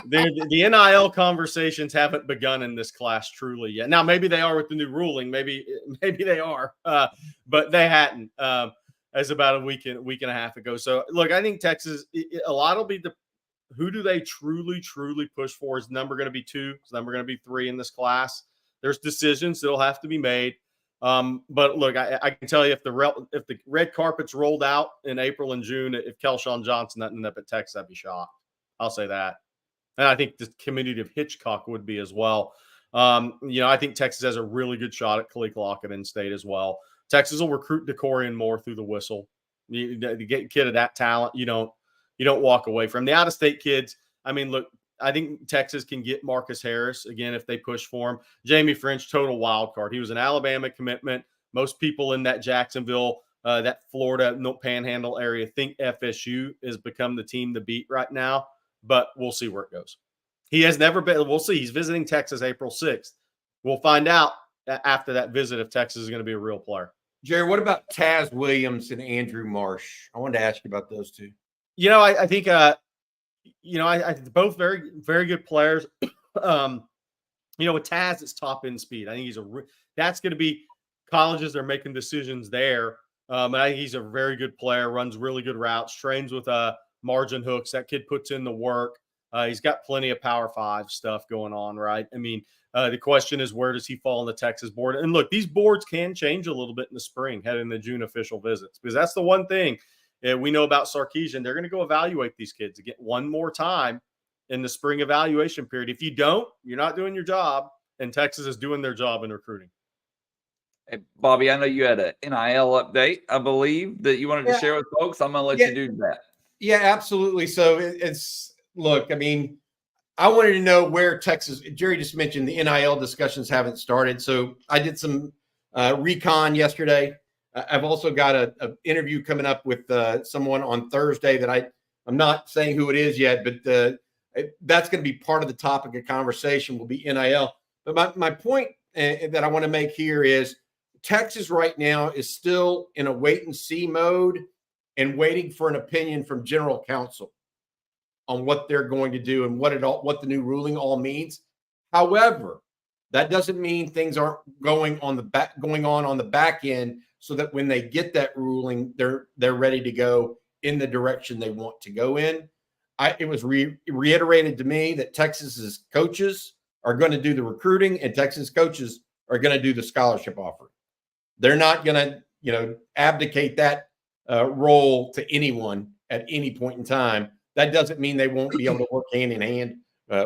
the NIL conversations haven't begun in this class truly yet. Now, maybe they are with the new ruling. Maybe they are, but they hadn't as about a week and a half ago. So, look, I think Texas, a lot will be who do they truly push for? Is number going to be 2? Is number going to be 3 in this class? There's decisions that'll have to be made. But look, I can tell you if the red carpet's rolled out in April and June, if Kelshawn Johnson doesn't end up at Texas, I'd be shocked. I'll say that. And I think the community of Hitchcock would be as well. I think Texas has a really good shot at Khalil Lockett in state as well. Texas will recruit DeCorian more through the whistle. You get a kid of that talent, you don't walk away from the out-of-state kids. I mean, look, I think Texas can get Marcus Harris again if they push for him. Jamie French, total wild card. He was an Alabama commitment. Most people in that Jacksonville, that Florida Panhandle area think FSU has become the team to beat right now, but we'll see where it goes. He has never been. We'll see. He's visiting Texas April 6th. We'll find out after that visit if Texas is going to be a real player. Jerry, what about Taz Williams and Andrew Marsh? I wanted to ask you about those two. I think I think both very, very good players. With Taz, it's top end speed. I think that's going to be colleges. They're making decisions there. And I think he's a very good player, runs really good routes, trains with margin hooks. That kid puts in the work. He's got plenty of Power 5 stuff going on, right? I mean, the question is, where does he fall on the Texas board? And look, these boards can change a little bit in the spring, heading to June official visits, because that's the one thing we know about Sarkisian. They're going to go evaluate these kids again one more time in the spring evaluation period. If you don't, you're not doing your job, and Texas is doing their job in recruiting. Hey, Bobby, I know you had an NIL update, I believe, that you wanted to share with folks. I'm going to let you do that. Yeah, absolutely. So look, I mean, I wanted to know where Texas, Jerry just mentioned the NIL discussions haven't started. So I did some recon yesterday. I've also got an interview coming up with someone on Thursday that I'm not saying who it is yet, but that's going to be part of the topic of conversation will be NIL. But my point that I want to make here is Texas right now is still in a wait and see mode and waiting for an opinion from general counsel on what they're going to do and what the new ruling all means. However, that doesn't mean things aren't going on the back end, so that when they get that ruling, they're ready to go in the direction they want to go in. It was reiterated to me that Texas's coaches are going to do the recruiting and Texas coaches are going to do the scholarship offering. They're not going to, abdicate that role to anyone at any point in time. That doesn't mean they won't be able to work hand in hand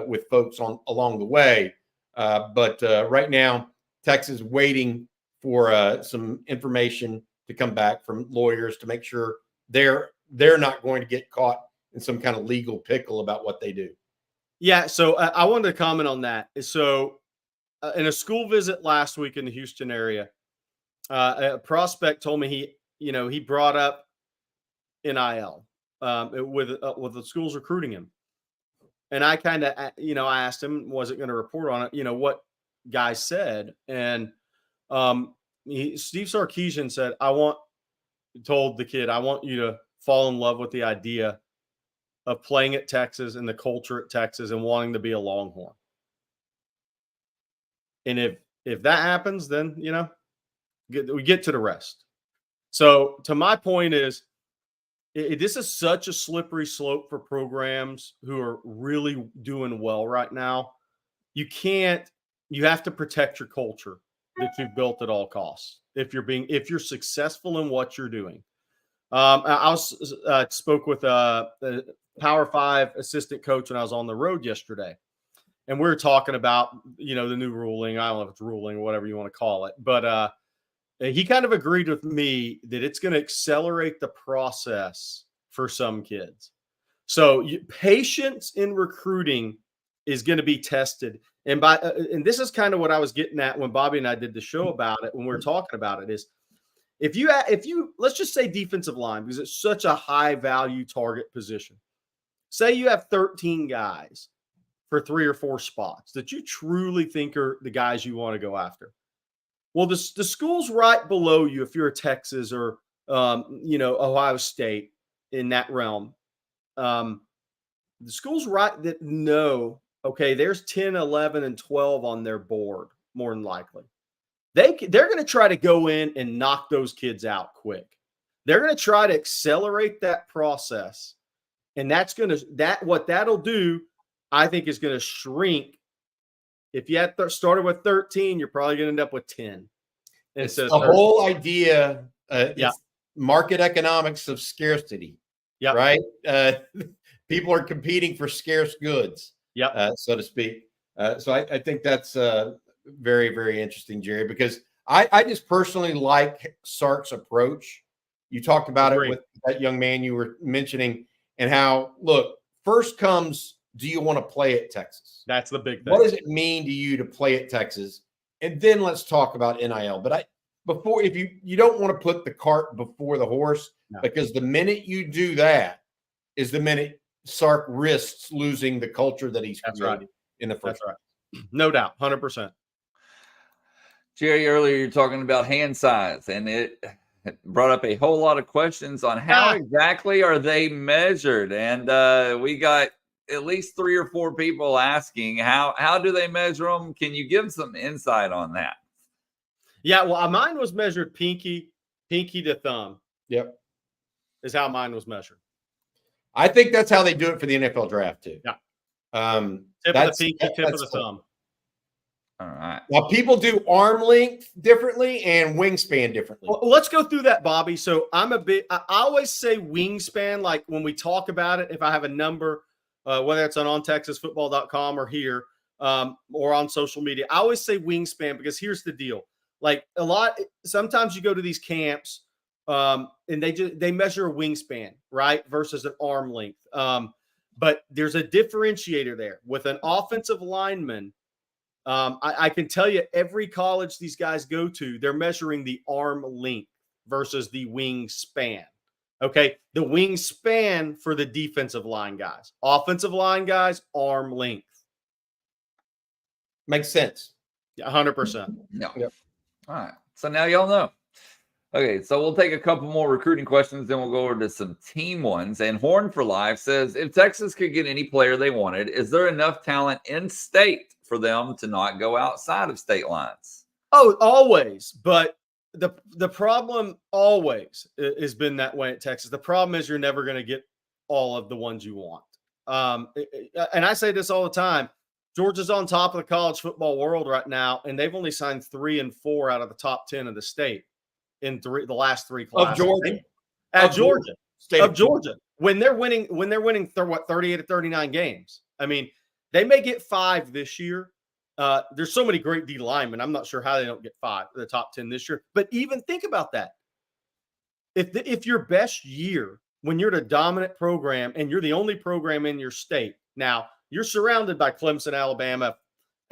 with folks along the way. But right now, Texas is waiting for some information to come back from lawyers to make sure they're not going to get caught in some kind of legal pickle about what they do. Yeah, so I wanted to comment on that. So in a school visit last week in the Houston area, a prospect told me he brought up NIL with the schools recruiting him. And I kind of, I asked him, was it going to report on it? What guys said. And Steve Sarkisian said, told the kid, I want you to fall in love with the idea of playing at Texas and the culture at Texas and wanting to be a Longhorn. And if that happens, then, we get to the rest. So to my point is, this is such a slippery slope for programs who are really doing well right now. You have to protect your culture that you've built at all costs. If you're successful in what you're doing. I spoke with the Power 5 assistant coach when I was on the road yesterday. And we were talking about, the new ruling. I don't know if it's ruling or whatever you want to call it, but he kind of agreed with me that it's going to accelerate the process for some kids. So patience in recruiting is going to be tested. And this is kind of what I was getting at when Bobby and I did the show about it, when we were talking about it, is if you let's just say defensive line, because it's such a high value target position. Say you have 13 guys for 3 or 4 spots that you truly think are the guys you want to go after. Well, the schools right below you, if you're a Texas or Ohio State in that realm, the schools right that know, okay, there's 10, 11, and 12 on their board, more than likely. They're going to try to go in and knock those kids out quick. They're going to try to accelerate that process. And what that'll do, I think, is going to shrink. If you had started with 13, you're probably going to end up with 10. It's the whole idea. It's market economics of scarcity. Yeah. Right. People are competing for scarce goods. Yeah. So to speak. So I think that's very, very interesting, Jerry, because I just personally like Sark's approach. You talked about it with that young man you were mentioning, and how, look, first comes, do you want to play at Texas? That's the big thing. What does it mean to you to play at Texas? And then let's talk about NIL. But if you don't want to put the cart before the horse, because the minute you do that is the minute Sark risks losing the culture that he's created in the first. That's right. No doubt, 100%. Jerry, earlier you're talking about hand size, and it brought up a whole lot of questions on how exactly are they measured. And we got at least 3 or 4 people asking how do they measure them? Can you give some insight on that? Yeah, well, mine was measured pinky to thumb. Yep, is how mine was measured. I think that's how they do it for the NFL draft too. Yeah, tip of the pinky, tip of the thumb. All right. Now, people do arm length differently and wingspan differently. Well, let's go through that, Bobby. So I always say wingspan, like when we talk about it, if I have a number, whether it's on ontexasfootball.com or here or on social media, I always say wingspan, because here's the deal. Like sometimes you go to these camps and they measure a wingspan, right, versus an arm length. But there's a differentiator there with an offensive lineman. I can tell you, every college these guys go to, they're measuring the arm length versus the wingspan. Okay, the wingspan for the defensive line guys, offensive line guys, arm length. Makes sense. 100%. No. Yep. All right. So now y'all know. Okay, so we'll take a couple more recruiting questions, then we'll go over to some team ones. And Horn for Life says, if Texas could get any player they wanted, is there enough talent in state for them to not go outside of state lines? Oh, always. But the problem always has been that way at Texas. The problem is you're never going to get all of the ones you want. And I say this all the time. Georgia's on top of the college football world right now, and they've only signed 3 and 4 out of the top 10 of the state in the last 3 classes. Of Georgia. When they're winning 38 to 39 games. I mean, they may get 5 this year. There's so many great D linemen. I'm not sure how they don't get 5 in the top 10 this year. But even think about that. If your best year, when you're the dominant program and you're the only program in your state, now you're surrounded by Clemson, Alabama,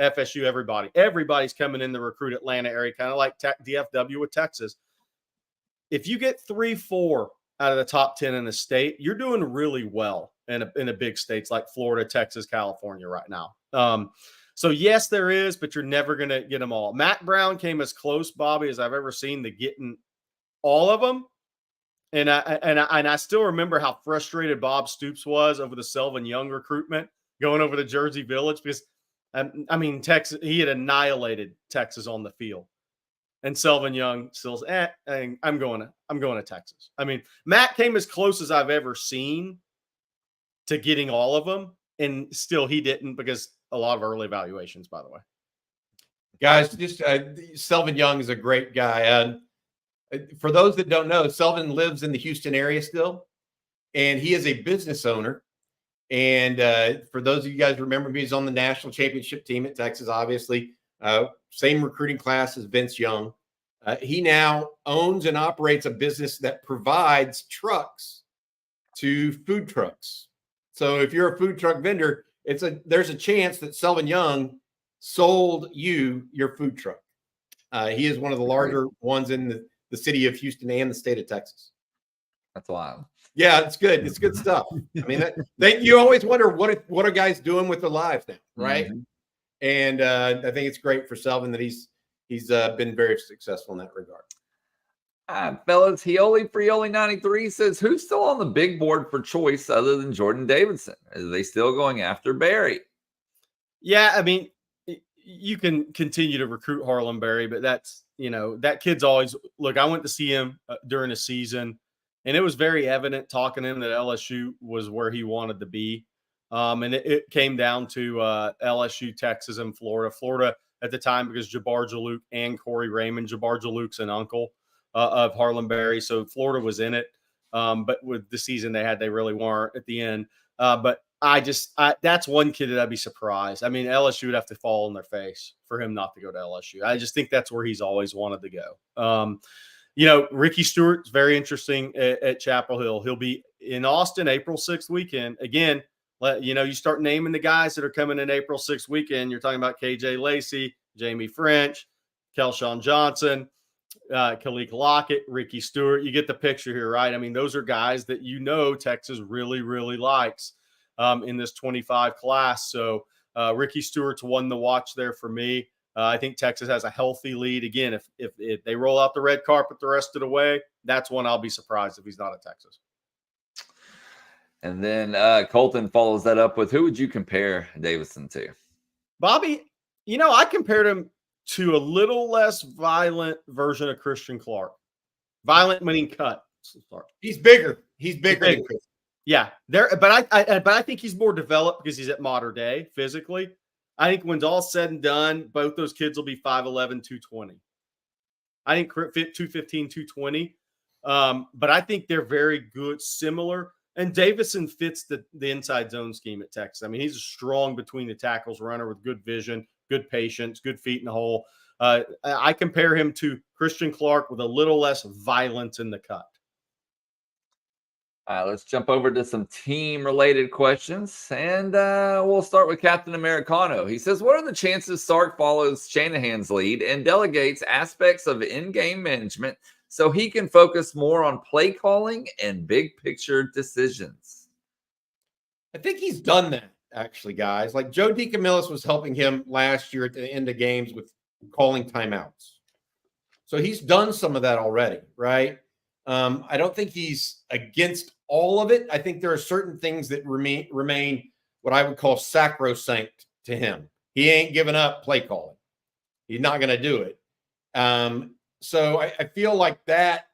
FSU, everybody's coming in the recruit Atlanta area, kind of like DFW with Texas. If you get 3-4 out of the top 10 in the state, you're doing really well in a big states like Florida, Texas, California right now. So yes, there is, but you're never going to get them all. Matt Brown came as close, Bobby, as I've ever seen to getting all of them. And I still remember how frustrated Bob Stoops was over the Selvin Young recruitment going over to Jersey Village, because I mean, Texas, he had annihilated Texas on the field. And Selvin Young still, I'm going to Texas. I mean, Matt came as close as I've ever seen to getting all of them, and still he didn't, because a lot of early evaluations, by the way. Guys, just Selvin Young is a great guy. For those that don't know, Selvin lives in the Houston area still, and he is a business owner. And for those of you guys remember me, he's on the national championship team at Texas, obviously. Same recruiting class as Vince Young. He now owns and operates a business that provides trucks to food trucks. So if you're a food truck vendor, there's a chance that Selvin Young sold you your food truck. He is one of the larger ones in the city of Houston and the state of Texas. That's wild. Yeah, it's good. It's good stuff. I mean, you always wonder what are guys doing with their lives now, right? Mm-hmm. And I think it's great for Selvin that he's he's been very successful in that regard. Fellas, Frioli 93 says, who's still on the big board for choice other than Jordan Davidson? Are they still going after Barry? Yeah, I mean, you can continue to recruit Harlem Berry, but that's, that kid's always – look, I went to see him during the season, and it was very evident talking to him that LSU was where he wanted to be. And it came down to LSU, Texas, and Florida. Florida at the time because Jabbar Jalouk and Corey Raymond. Jabbar Jalouk's an uncle of Harlem Berry, so Florida was in it. But with the season they had, they really weren't at the end. But that's one kid that I'd be surprised. I mean, LSU would have to fall on their face for him not to go to LSU. I just think that's where he's always wanted to go. Ricky Stewart's very interesting at Chapel Hill. He'll be in Austin April 6th weekend. Again, you start naming the guys that are coming in April 6th weekend. You're talking about KJ Lacey, Jamie French, Kelshawn Johnson, Kalik Lockett, Ricky Stewart. You get the picture here, right? I mean, those are guys that Texas really, really likes in this 25 class. So Ricky Stewart's one to watch there for me. I think Texas has a healthy lead. Again, if they roll out the red carpet the rest of the way, that's one I'll be surprised if he's not at Texas. And then Colton follows that up with, who would you compare Davidson to? Bobby, I compared him to a little less violent version of Christian Clark. Violent meaning cut. He's bigger. He's bigger than Christian. Yeah, but I think he's more developed because he's at modern day physically. I think when it's all said and done, both those kids will be 5'11", 220. I think 215, 220. But I think they're very good, similar. And Davison fits the inside zone scheme at Texas. I mean, he's a strong between the tackles runner with good vision, good patience, good feet in the hole. I compare him to Christian Clark with a little less violence in the cut. Let's jump over to some team-related questions, and we'll start with Captain Americano. He says, what are the chances Sark follows Shanahan's lead and delegates aspects of in-game management so he can focus more on play calling and big-picture decisions? I think he's done that, actually, guys. Like Joe DeCamillis was helping him last year at the end of games with calling timeouts. So he's done some of that already, right? I don't think he's against all of it. I think there are certain things that remain what I would call sacrosanct to him. He ain't giving up play calling. He's not going to do it. So I feel like that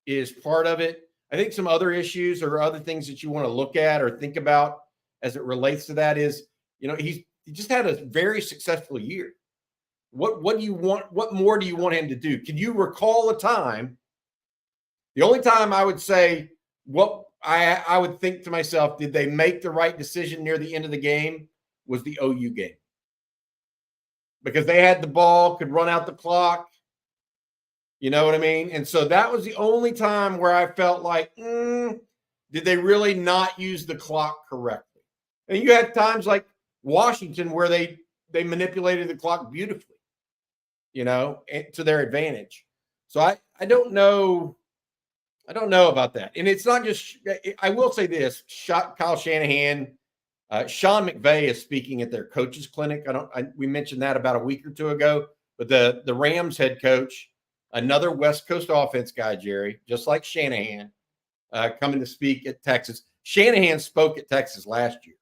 is part of it. I think some other issues or other things that you want to look at or think about as it relates to that is, he just had a very successful year. What do you want? What more do you want him to do? Can you recall a time? The only time I would say what I would think to myself, did they make the right decision near the end of the game, was the OU game. Because they had the ball, could run out the clock. You know what I mean? And so that was the only time where I felt like, did they really not use the clock correctly? And you had times like Washington where they manipulated the clock beautifully, to their advantage. So I don't know. I don't know about that. And it's not just – I will say this. Kyle Shanahan, Sean McVay is speaking at their coaches clinic. We mentioned that about a week or two ago. But the Rams head coach, another West Coast offense guy, Jerry, just like Shanahan, coming to speak at Texas. Shanahan spoke at Texas last year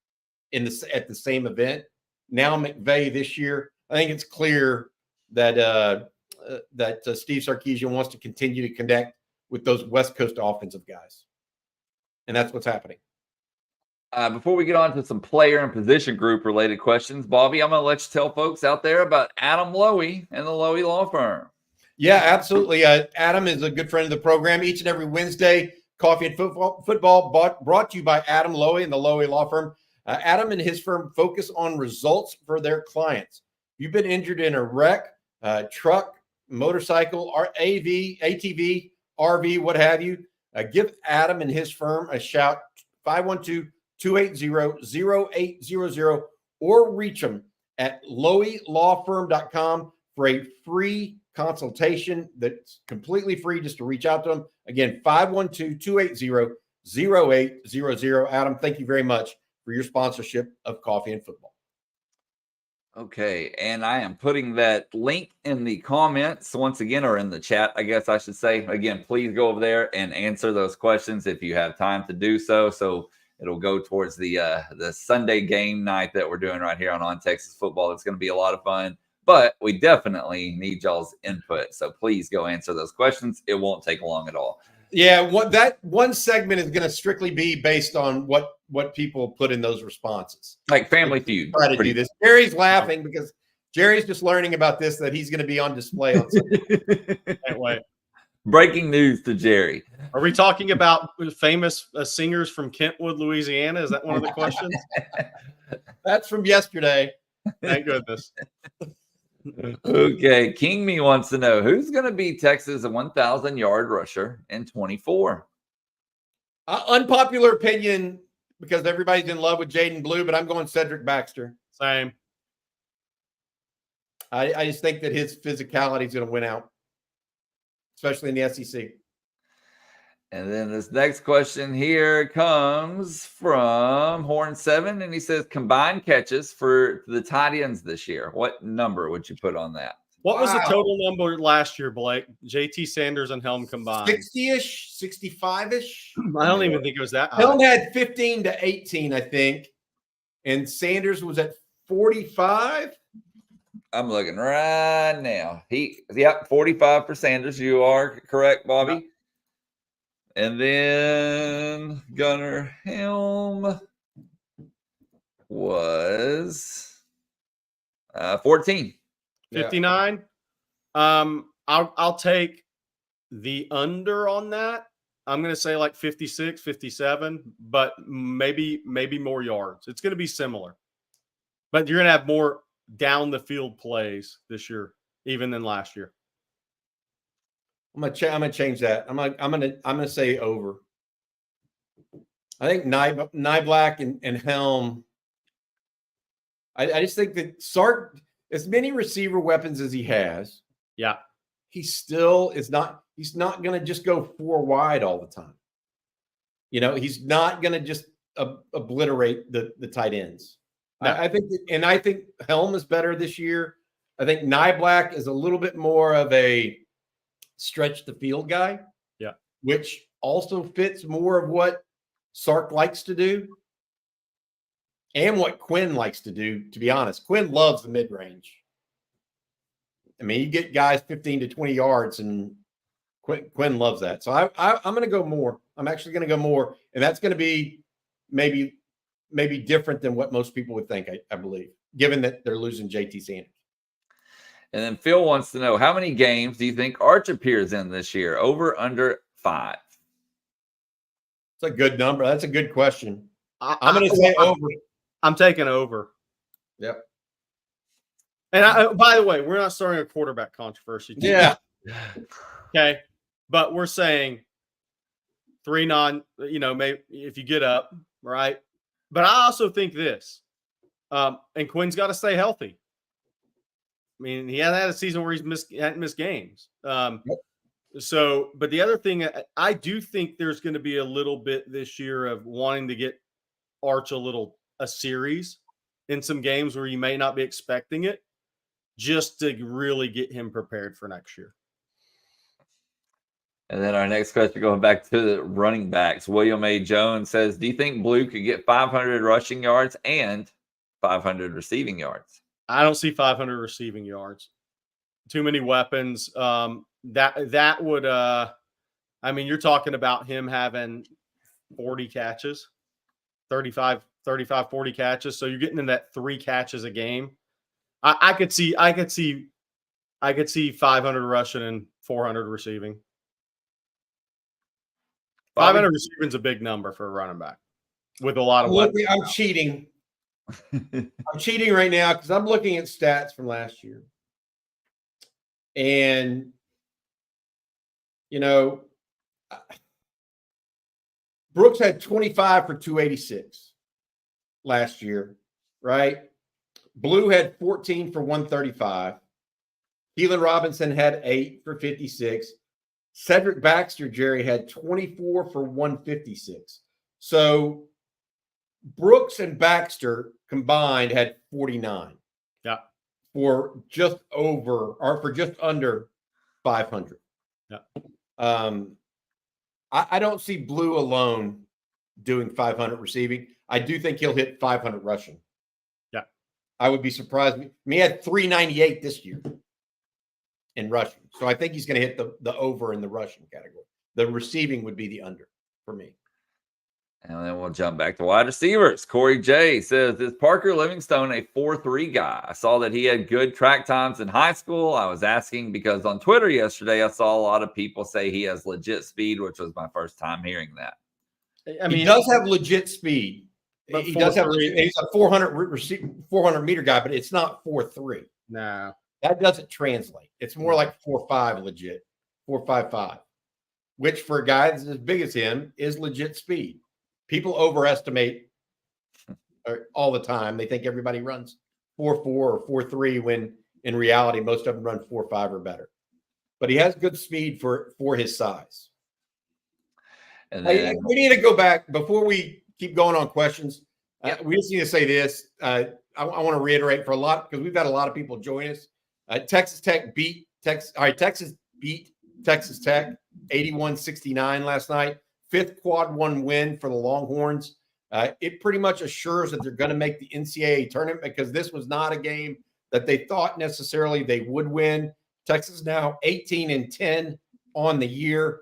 at the same event. Now McVay this year. I think it's clear that Steve Sarkisian wants to continue to connect with those West Coast offensive guys. And that's what's happening. Before we get on to some player and position group related questions, Bobby, I'm going to let you tell folks out there about Adam Lowy and the Lowy Law Firm. Yeah, absolutely. Adam is a good friend of the program. Each and every Wednesday, Coffee and Football brought to you by Adam Lowy and the Lowy Law Firm. Adam and his firm focus on results for their clients. You've been injured in a wreck, truck, motorcycle, or ATV, RV, what have you, give Adam and his firm a shout, 512-280-0800, or reach them at loweylawfirm.com for a free consultation that's completely free just to reach out to them. Again, 512-280-0800. Adam, thank you very much for your sponsorship of Coffee and Football. Okay, and I am putting that link in the comments once again, or in the chat, I guess I should say. Again, please go over there and answer those questions if you have time to do so. So it'll go towards the Sunday game night that we're doing right here on Texas Football. It's going to be a lot of fun, but we definitely need y'all's input. So please go answer those questions. It won't take long at all. Yeah, that one segment is going to strictly be based on what people put in those responses. Like Family Feud. Try to do this. Jerry's laughing because Jerry's just learning about this, that he's going to be on display on Sunday. Can't wait. Breaking news to Jerry. Are we talking about famous singers from Kentwood, Louisiana? Is that one of the questions? That's from yesterday. Thank goodness. Okay, King Me wants to know who's going to be Texas' 1,000-yard rusher in 24. Unpopular opinion, because everybody's in love with Jaden Blue, but I'm going Cedric Baxter. Same. I just think that his physicality is going to win out, especially in the SEC. And then this next question here comes from Horn 7, and he says combined catches for the tight ends this year. What number would you put on that? What was the total number last year, Blake? JT Sanders and Helm combined. 60-ish, 65-ish. I don't even think it was that high. Helm had 15 to 18, I think. And Sanders was at 45. I'm looking right now. 45 for Sanders. You are correct, Bobby. Yep. And then Gunnar Helm was 14. 59. I'll take the under on that. I'm going to say like 56, 57, but maybe more yards. It's going to be similar. But you're going to have more down the field plays this year even than last year. I'm gonna change that. I'm gonna say over. I think Nyblack and Helm. I just think that Sark, as many receiver weapons as he has, yeah, he still is not. He's not gonna just go 4 wide all the time. You know, he's not gonna just obliterate the tight ends. No. I think Helm is better this year. I think Nyblack is a little bit more of a stretch the field guy, yeah, which also fits more of what Sark likes to do and what Quinn likes to do. To be honest, Quinn loves the mid-range. I mean, you get guys 15 to 20 yards, and Quinn loves that. So I'm going to go more. I'm actually going to go more, and that's going to be maybe different than what most people would think. I believe, given that they're losing JT Sanders. And then Phil wants to know, how many games do you think Arch appears in this year? Over, under 5? It's a good number. That's a good question. I'm going to say over. I'm taking over. Yep. And by the way, we're not starting a quarterback controversy. Yeah. Okay. But we're saying 3 non, maybe if you get up, right? But I also think this, and Quinn's got to stay healthy. I mean, he hasn't had a season where hadn't missed games. So, but the other thing, I do think there's going to be a little bit this year of wanting to get Arch a series in some games where you may not be expecting it, just to really get him prepared for next year. And then our next question, going back to the running backs, William A. Jones says, do you think Blue could get 500 rushing yards and 500 receiving yards? I don't see 500 receiving yards. Too many weapons. That would, you're talking about him having 40 catches, 35, 40 catches. So you're getting in that 3 catches a game. I could see 500 rushing and 400 receiving. 500 receiving is a big number for a running back with a lot of weapons. I'm cheating. I'm cheating right now because I'm looking at stats from last year. And, Brooks had 25 for 286 last year, right? Blue had 14 for 135. Keelan Robinson had 8 for 56. Cedric Baxter, Jerry, had 24 for 156. So Brooks and Baxter combined had 49. Yeah. for just under 500. Yeah. I don't see Blue alone doing 500 receiving. I do think he'll hit 500 rushing. Yeah. I would be surprised. He had 398 this year in rushing. So I think he's going to hit the over in the rushing category. The receiving would be the under for me. And then we'll jump back to wide receivers. Corey J says, is Parker Livingstone a 4.3 guy? I saw that he had good track times in high school. I was asking because on Twitter yesterday, I saw a lot of people say he has legit speed, which was my first time hearing that. I mean, he does have legit speed. He does have he's a 400 meter guy, but it's not 4.3. No. That doesn't translate. It's more like 4.5 legit, 4.55, which for a guy that's as big as him is legit speed. People overestimate all the time. They think everybody runs 4.4 or 4.3 when in reality, most of them run 4.5 or better. But he has good speed for his size. And then, we need to go back before we keep going on questions. We just need to say this. I want to reiterate for a lot because we've got a lot of people join us. Texas beat Texas Tech 81-69 last night. 5th quad 1 win for the Longhorns. It pretty much assures that they're going to make the NCAA tournament because this was not a game that they thought necessarily they would win. Texas now 18-10 on the year.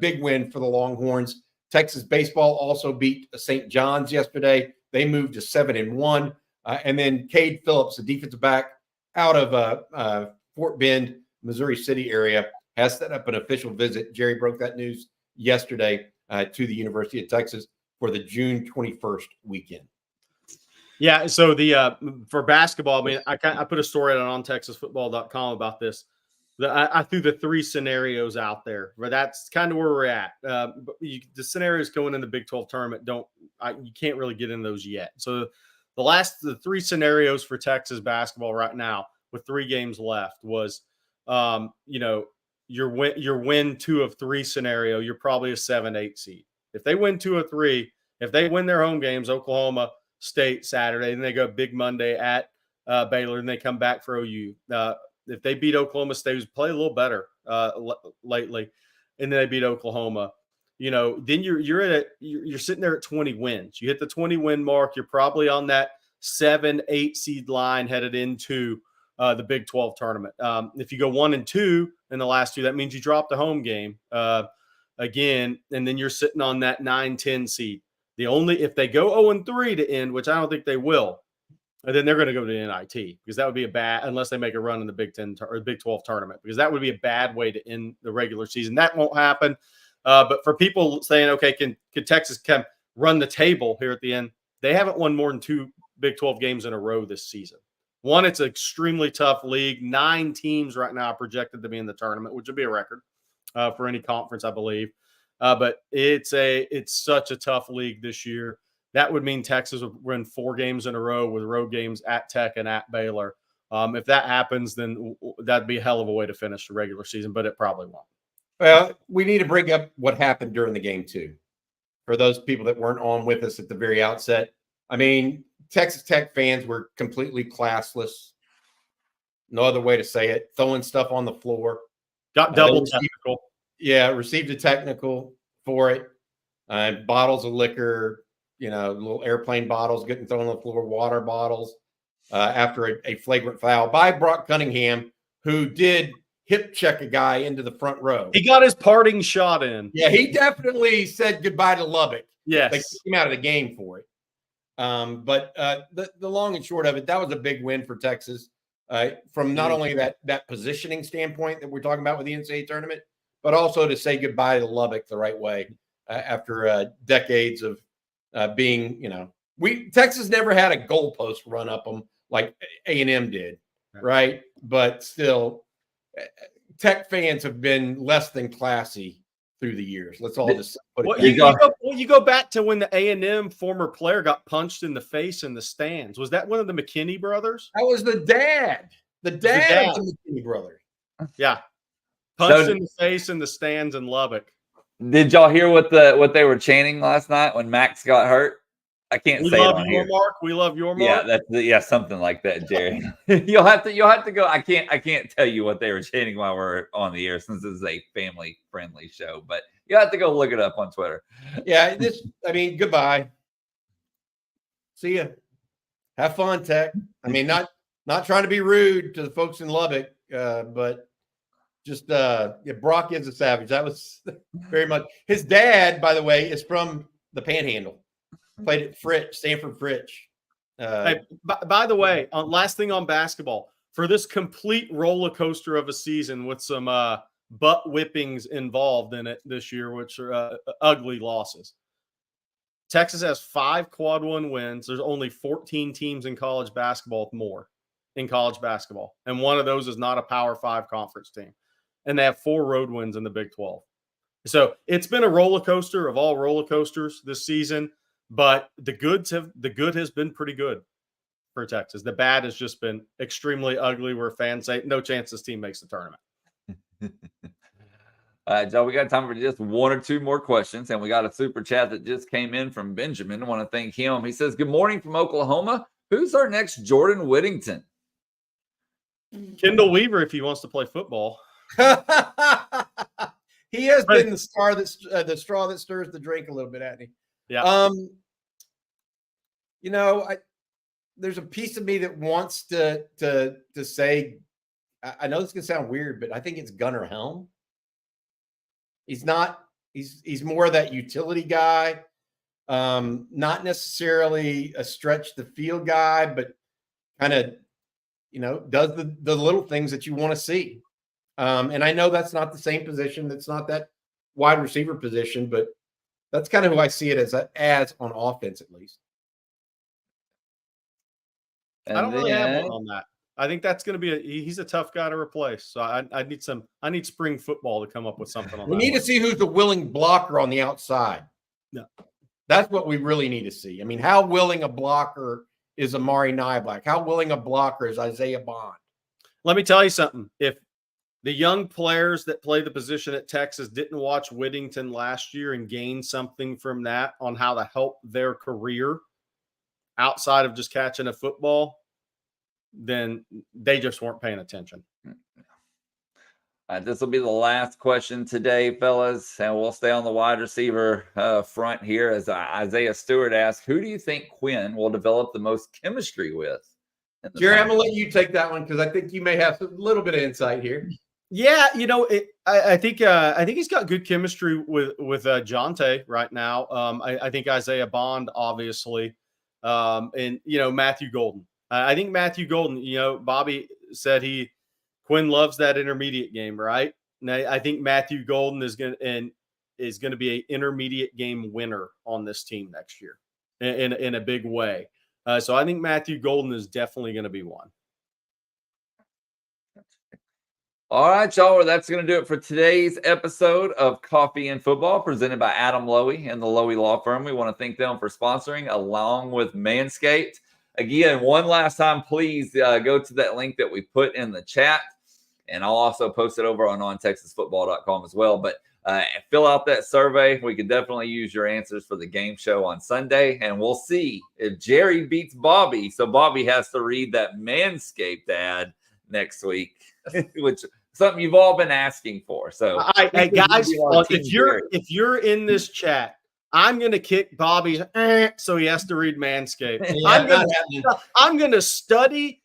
Big win for the Longhorns. Texas baseball also beat St. John's yesterday. They moved to 7-1. And then Cade Phillips, the defensive back out of Fort Bend, Missouri City area, has set up an official visit. Jerry broke that news yesterday to the University of Texas for the June 21st weekend. Yeah, so the for basketball, I mean, I put a story out on TexasFootball.com about this. I threw the 3 scenarios out there, but that's kind of where we're at. But the scenarios going in the Big 12 tournament you can't really get in those yet. So the 3 scenarios for Texas basketball right now with 3 games left was, your win 2 of 3 scenario, you're probably a 7-8 seed. If they win 2 of 3, if they win their home games, Oklahoma State Saturday, then they go big Monday at Baylor, and they come back for OU. If they beat Oklahoma State, who's played a little better lately, and then they beat Oklahoma, then you're sitting there at 20 wins. You hit the 20 win mark, you're probably on that 7-8 seed line headed into the Big 12 tournament. If you go 1-2 in the last 2, that means you dropped the home game again, and then you're sitting on that 9-10 seed. If they go 0-3 to end, which I don't think they will, and then they're going to go to the NIT because that would be unless they make a run in the Big 10 or Big 12 tournament, because that would be a bad way to end the regular season. That won't happen. But for people saying, okay, can Texas run the table here at the end? They haven't won more than 2 Big 12 games in a row this season. One, it's an extremely tough league. 9 teams right now are projected to be in the tournament, which would be a record for any conference, I believe. But it's such a tough league this year. That would mean Texas would win 4 games in a row with road games at Tech and at Baylor. If that happens, then that'd be a hell of a way to finish the regular season, but it probably won't. Well, we need to bring up what happened during the game too. For those people that weren't on with us at the very outset, I mean, Texas Tech fans were completely classless. No other way to say it. Throwing stuff on the floor. Got double technical. Yeah, received a technical for it. Bottles of liquor, little airplane bottles getting thrown on the floor, water bottles after a flagrant foul by Brock Cunningham, who did hip check a guy into the front row. He got his parting shot in. Yeah, he definitely said goodbye to Lubbock. Yes. They kicked him out of the game for it. But the long and short of it, that was a big win for Texas from not only that positioning standpoint that we're talking about with the NCAA tournament, but also to say goodbye to Lubbock the right way after decades of being, Texas never had a goalpost run up them like A&M did, right? But still, Tech fans have been less than classy through the years. Let's all just put it. You go back to when the A&M former player got punched in the face in the stands. Was that one of the McKinney brothers? That was the dad. The dad of the McKinney brothers. Yeah. Punched in the face in the stands in Lubbock. Did y'all hear what they were chanting last night when Max got hurt? I can't We say love it on your here. mark. We love your Yeah, mark. that's something like that, Jerry. You'll have to go. I can't tell you what they were chanting while we're on the air since this is a family friendly show, but you have to go look it up on Twitter. Yeah, goodbye. See ya. Have fun, Tech. I mean, not trying to be rude to the folks in Lubbock, but just Brock is a savage. That was very much his dad, by the way, is from the Panhandle. Played at Stanford Fritch. Hey, by the way, last thing on basketball, for this complete roller coaster of a season with some butt whippings involved in it this year, which are ugly losses. Texas has 5 quad 1 wins. There's only 14 teams in college basketball with more in college basketball. And one of those is not a Power 5 conference team. And they have 4 road wins in the Big 12. So it's been a roller coaster of all roller coasters this season. But the good has been pretty good for Texas. The bad has just been extremely ugly where fans say, no chance this team makes the tournament. All right, Joe, we got time for just 1 or 2 more questions. And we got a super chat that just came in from Benjamin. I want to thank him. He says, good morning from Oklahoma. Who's our next Jordan Whittington? Kendall Weaver, if he wants to play football. He has been the straw that stirs the drink a little bit, hasn't he? Yeah. There's a piece of me that wants to say, I know this can sound weird, but I think it's Gunnar Helm. He's more of that utility guy, not necessarily a stretch the field guy, but kind of, does the little things that you want to see. And I know that's not the same position. That's not that wide receiver position, but that's kind of who I see it as on offense, at least. And I don't really have one on that. I think that's going to be he's a tough guy to replace. So I need spring football to come up with something on that. We need to see who's the willing blocker on the outside. Yeah. That's what we really need to see. I mean, how willing a blocker is Amari Nyblack? How willing a blocker is Isaiah Bond? Let me tell you something. If the young players that play the position at Texas didn't watch Whittington last year and gain something from that on how to help their career outside of just catching a football, then they just weren't paying attention. This will be the last question today, fellas, and we'll stay on the wide receiver front here as Isaiah Stewart asks, who do you think Quinn will develop the most chemistry with? Jerry, I'm going to let you take that one because I think you may have a little bit of insight here. Yeah, I think he's got good chemistry with Jonte right now. I think Isaiah Bond, obviously, and Matthew Golden. I think Matthew Golden. Bobby said Quinn loves that intermediate game, right? And I think Matthew Golden is going to be an intermediate game winner on this team next year in a big way. So I think Matthew Golden is definitely going to be one. All right, y'all. Well, that's going to do it for today's episode of Coffee and Football presented by Adam Lowy and the Lowy Law Firm. We want to thank them for sponsoring along with Manscaped. Again, one last time, please go to that link that we put in the chat. And I'll also post it over on ontexasfootball.com as well. But fill out that survey. We could definitely use your answers for the game show on Sunday. And we'll see if Jerry beats Bobby. So Bobby has to read that Manscaped ad next week, which something you've all been asking for. So, hey guys, if you're in this chat, I'm going to kick Bobby's so he has to read Manscaped. Yeah, I'm going to study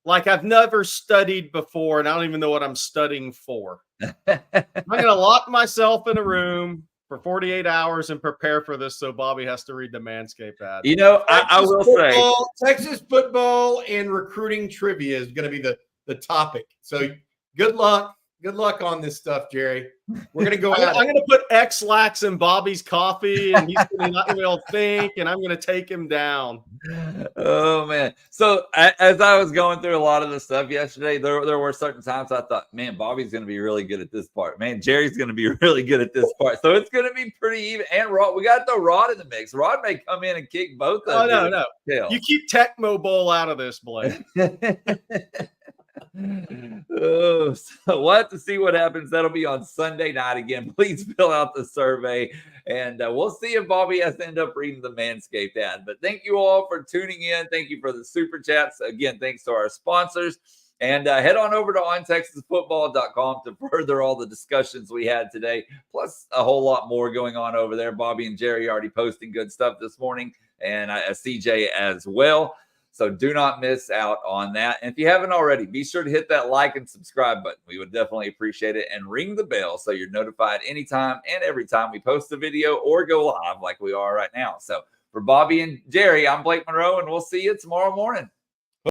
like I've never studied before, and I don't even know what I'm studying for. I'm going to lock myself in a room for 48 hours and prepare for this so Bobby has to read the Manscaped ad. I will say Texas football and recruiting trivia is going to be the topic. So good luck. Good luck on this stuff, Jerry. We're going to go out. I'm going to put X-Lax in Bobby's coffee, and he's not going to be able to think, and I'm going to take him down. Oh, man. So as I was going through a lot of the stuff yesterday, there were certain times I thought, man, Bobby's going to be really good at this part. Man, Jerry's going to be really good at this part. So it's going to be pretty even. And Rod, we got to throw Rod in the mix. Rod may come in and kick both of them. No. You keep Tecmo Bowl out of this, Blake. Oh, so we'll have to see what happens. That'll be on Sunday night again. Please fill out the survey, and we'll see if Bobby has to end up reading the Manscaped ad. But thank you all for tuning in. Thank you for the super chats. Again, thanks to our sponsors. And head on over to ontexasfootball.com to further all the discussions we had today, plus a whole lot more going on over there. Bobby and Jerry already posting good stuff this morning, and CJ as well. So do not miss out on that. And if you haven't already, be sure to hit that like and subscribe button. We would definitely appreciate it. And ring the bell so you're notified anytime and every time we post a video or go live like we are right now. So for Bobby and Jerry, I'm Blake Monroe, and we'll see you tomorrow morning.